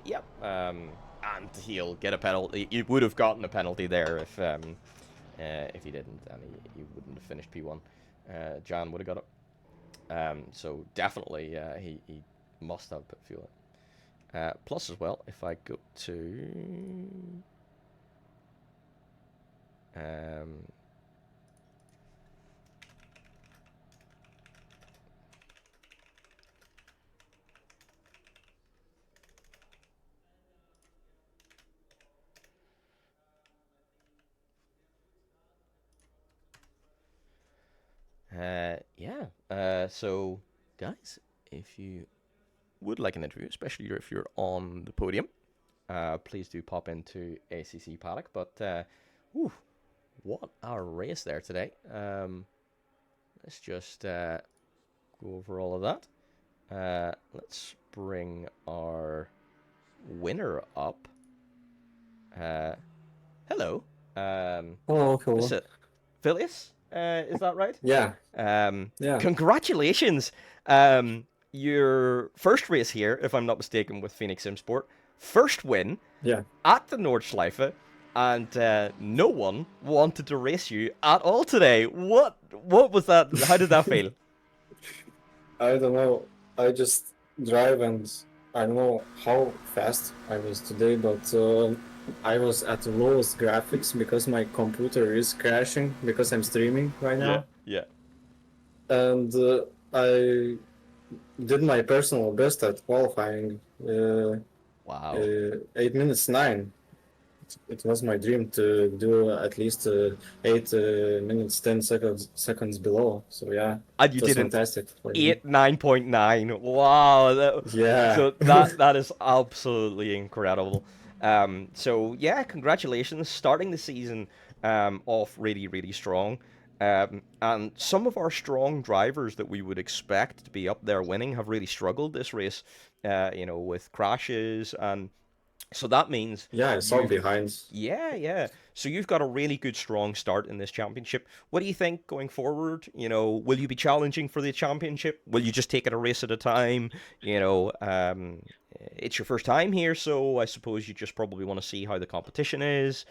Yep. And he'll get a penalty. He would have gotten a penalty there if he didn't, and he wouldn't have finished P1. Jan would have got it. So definitely, he must have put fuel in. Plus as well, if I go to so guys, if you would like an interview, especially if you're on the podium, please do pop into ACC Paddock. But what a race there today. Let's just go over all of that. Let's bring our winner up. Hello. Hello. Is it Phileas? Is that right? Yeah. Yeah. Congratulations. Your first race here, if I'm not mistaken, with Phoenix Simsport. First win. Yeah. At the Norschleife. And no one wanted to race you at all today. What was that? How did that feel? I don't know. I just drive and I don't know how fast I was today, but I was at the lowest graphics because my computer is crashing because I'm streaming right now. Yeah. And I did my personal best at qualifying. Wow. 8 minutes 9. It was my dream to do at least 8 minutes 10 seconds below. So yeah, And you it was did fantastic. 9.9. Wow. Yeah. So that is absolutely incredible. So yeah, congratulations, starting the season off really, really strong. And some of our strong drivers that we would expect to be up there winning have really struggled this race, with crashes and So that means Yeah, I saw behind. yeah. So you've got a really good, strong start in this championship. What do you think going forward? Will you be challenging for the championship? Will you just take it a race at a time? It's your first time here, so I suppose you just probably want to see how the competition is.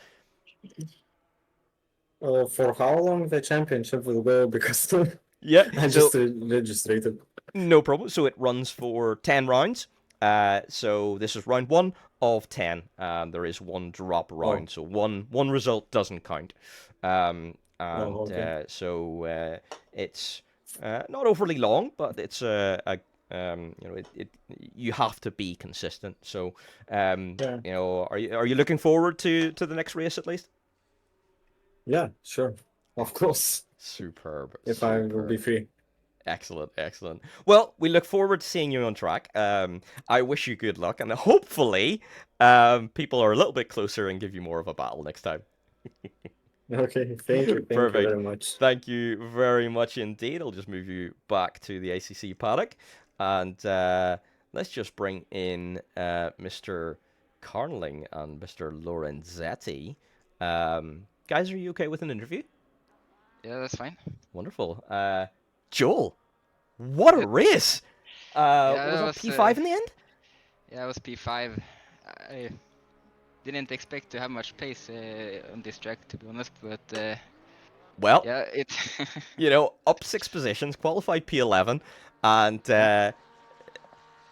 For how long the championship will go? Because Yeah. I So just registered. no problem. So it runs for 10 rounds. So this is round 1 of 10. There is one drop Oh, round, so one result doesn't count. And okay. it's not overly long, but it's you have to be consistent. So Yeah, are you looking forward to the next race at least? yeah, sure. Of course, Superb, if I will be superb. free. Excellent, excellent. Well, we look forward to seeing you on track. I wish you good luck, and hopefully, people are a little bit closer and give you more of a battle next time. Okay, thank you Perfect. very much. Thank you very much indeed. I'll just move you back to the ACC paddock, and let's just bring in Mr. Carnling and Mr. Lorenzetti. Guys, are you okay with an interview? Yeah, that's fine. Wonderful. Joel, what a Yeah, race! yeah, Was that that was P5 in the end? yeah, it was P5. I didn't expect to have much pace on this track, to be honest, but Well, yeah, it up 6 positions, qualified P11, and yeah,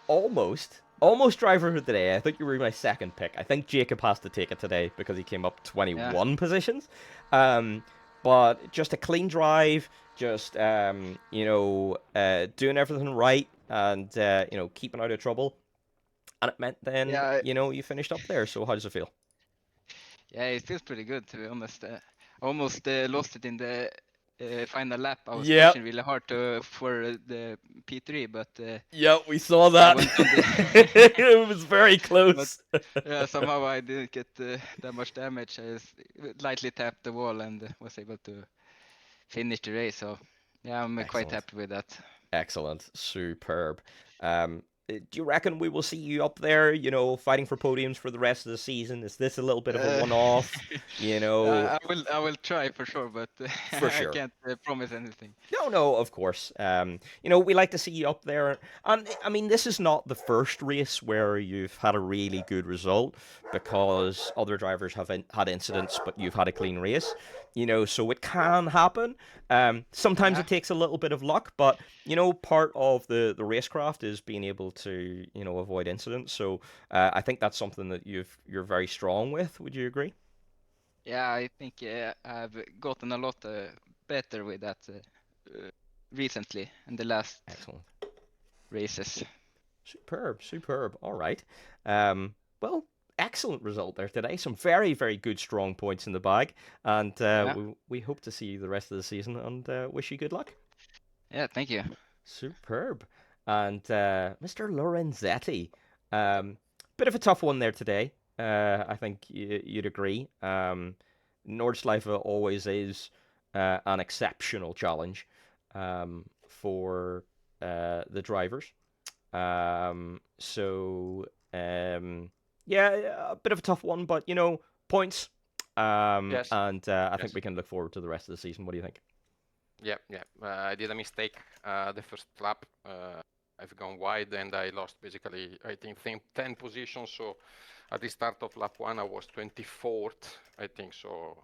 almost driver of the day. I think you were my second pick. I think Jacob has to take it today because he came up yeah, 21 positions. Um, but just a clean drive, just doing everything right, and keeping out of trouble. And it meant then yeah, you finished up there. So how does it feel? yeah. It feels pretty good, to be honest. I almost lost it in the final lap. I was Yep. pushing really hard for the P3, but Yeah, we saw I that. went on the It was very but close. yeah, somehow I didn't get that much damage. I just lightly tapped the wall and was able to finish the race. So yeah, I'm quite Excellent. happy with that. Excellent. Superb. Do you reckon we will see you up there, fighting for podiums for the rest of the season? Is this a little bit of a Uh, one-off? You know, I will try for sure, but for I sure. can't promise anything. No, of course. We like to see you up there. And I mean, this is not the first race where you've had a really good result because other drivers have had incidents, but you've had a clean race. So it can happen. Sometimes Yeah, it takes a little bit of luck, but part of the racecraft is being able to avoid incidents. So I think that's something that you're very strong with. Would you agree? yeah, I think I've gotten a lot better with that recently in the last Excellent. races. Superb, superb. All right. Well, excellent result there today. Some very, very good, strong points in the bag, and Yeah, we hope to see you the rest of the season. And wish you good luck. yeah, thank you. Superb. And Mr. Lorenzetti, um, bit of a tough one there today. I think you'd agree. Norschleife always is an exceptional challenge for the drivers. So yeah, a bit of a tough one, but points. Yes, And I think yes. we can look forward to the rest of the season. What do you think? Yeah, yeah. I did a mistake the first lap. I've gone wide and I lost basically, I think, 10 positions. So at the start of lap 1, I was 24th, I think. So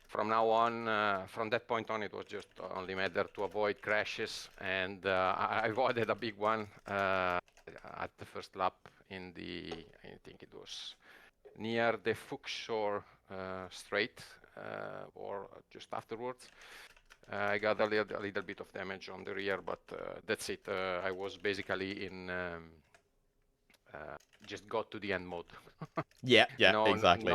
from now on, from that point on, it was just only matter to avoid crashes. And I avoided a big one at the first lap I think it was near the Fuchshore straight or just afterwards. I got a little bit of damage on the rear, but that's it. I was basically in just got to the end mode. Yeah, yeah, exactly.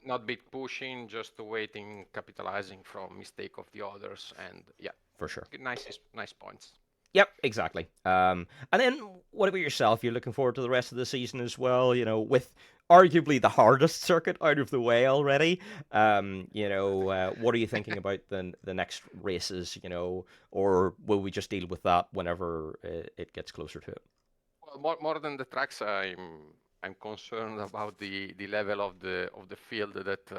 Not big pushing, just waiting, capitalizing from mistake of the others, and yeah, For sure. nice points. Yep, exactly. And then what about yourself? You're looking forward to the rest of the season as well, with arguably the hardest circuit out of the way already. What are you thinking about the next races, or will we just deal with that whenever it gets closer to it? Well, more than the tracks, I'm concerned about the level of the field. That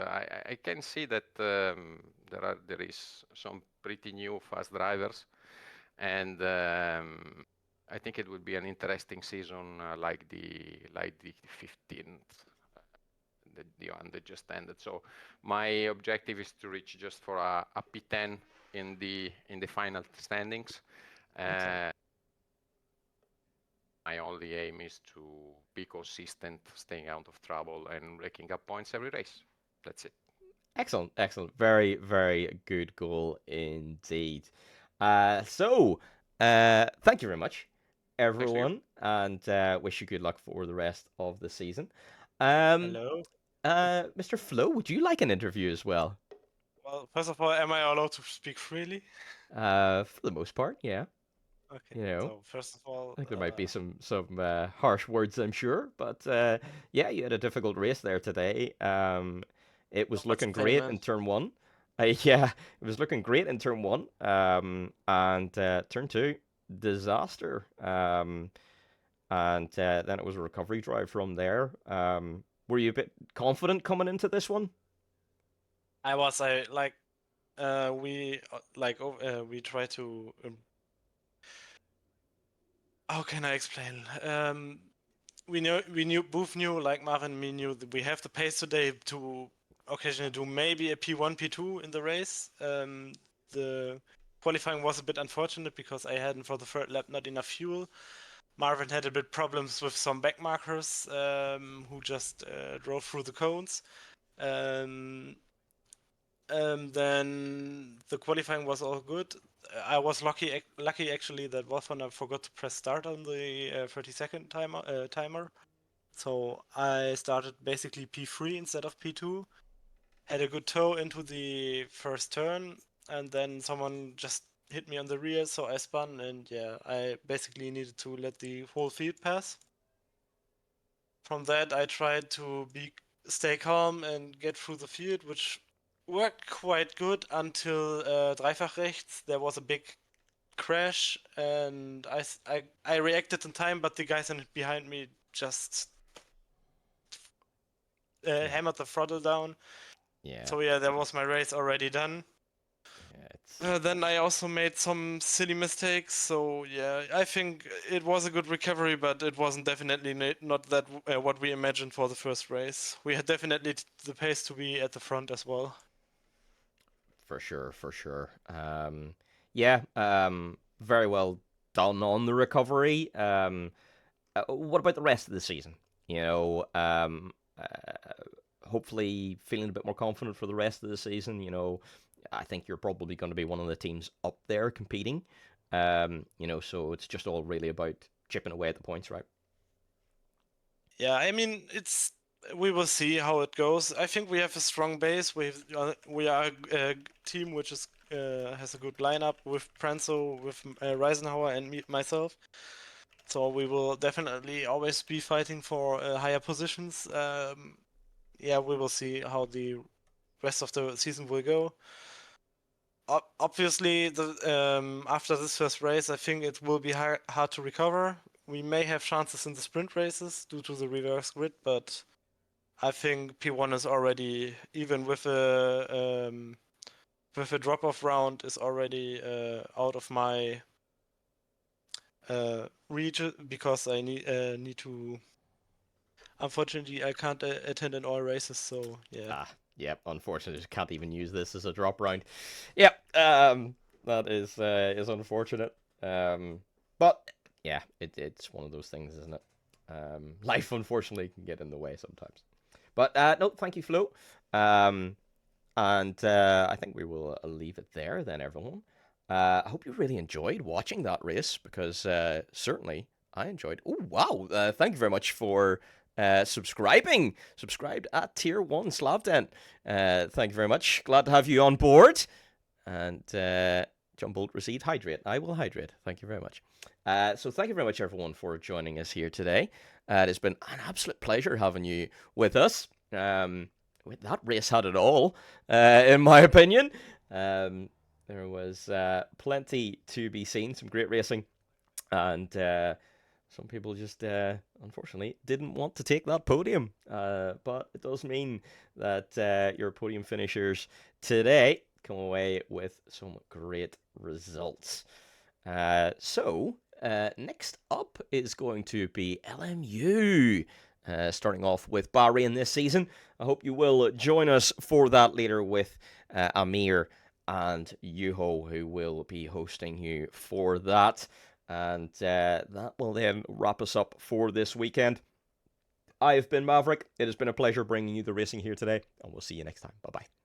I can see that there is some pretty new fast drivers, and I think it would be an interesting season like the 15th, the one that just ended. So my objective is to reach just for a P10 in the final standings. My only aim is to be consistent, staying out of trouble, and raking up points every race. That's it. Excellent, excellent. Very, very good goal indeed. Thank you very much, everyone, and wish you good luck for the rest of the season. Hello. Mr. Flo, would you like an interview as well? Well, first of all, am I allowed to speak freely? For the most part, yeah. Okay. You know, So first of all, I think there might be some harsh words, I'm sure, but yeah, you had a difficult race there today. It was not much looking to say, great man. in turn one. Yeah, it was looking great in turn one. And turn two, disaster. And then it was a recovery drive from there. Were you a bit confident coming into this one? I was we try to how can I explain? We both knew, like Marvin and me knew, that we have the pace today to occasionally do maybe a P1, P2 in the race. The qualifying was a bit unfortunate because I had for the third lap not enough fuel. Marvin had a bit problems with some back markers who just drove through the cones. Then the qualifying was all good. I was lucky actually that Wolfhunter forgot to press start on the 30-second timer. So I started basically P3 instead of P2. Had a good toe into the first turn, and then someone just hit me on the rear, so I spun, and yeah, I basically needed to let the whole field pass. From that, I tried to stay calm and get through the field, which worked quite good until Dreifach rechts. There was a big crash, and I reacted in time, but the guys behind me just hammered the throttle down. Yeah. So yeah, that was my race already done. Then I also made some silly mistakes, so yeah, I think it was a good recovery, but it wasn't definitely not that what we imagined for the first race. We had definitely the pace to be at the front as well. For sure, for sure. Yeah, very well done on the recovery. What about the rest of the season? You know, hopefully feeling a bit more confident for the rest of the season. You know, I think you're probably going to be one of the teams up there competing. You know, so it's just all really about chipping away at the points, right? Yeah, I mean, we will see how it goes. I think we have a strong base. We are a team which has a good lineup with Pranzo, with Reisenhauer, and myself. So we will definitely always be fighting for higher positions. Yeah, we will see how the rest of the season will go. Obviously, after this first race, I think it will be hard to recover. We may have chances in the sprint races due to the reverse grid, but I think P1 is already, even with a drop-off round, is already out of my reach because I need to. Unfortunately, I can't attend in all races, so yeah. Yep. Unfortunately, just can't even use this as a drop round. Yep. That is unfortunate. But yeah, it's one of those things, isn't it? Life unfortunately can get in the way sometimes. But no, thank you, Flo. And I think we will leave it there then, everyone. I hope you really enjoyed watching that race because certainly I enjoyed. Oh wow! Thank you very much for subscribing. Subscribed at Tier 1 Slavden. Thank you very much. Glad to have you on board. And John Bolt received hydrate. I will hydrate. Thank you very much. So thank you very much, everyone, for joining us here today. It has been an absolute pleasure having you with us. That race had it all, in my opinion. There was plenty to be seen, some great racing, and some people just, unfortunately, didn't want to take that podium. But it does mean that your podium finishers today come away with some great results. So, next up is going to be LMU. Starting off with Bahrain this season. I hope you will join us for that later with Amir and Yuho, who will be hosting you for that. And that will then wrap us up for this weekend. I've been Maverick. It has been a pleasure bringing you the racing here today, and we'll see you next time. Bye-bye.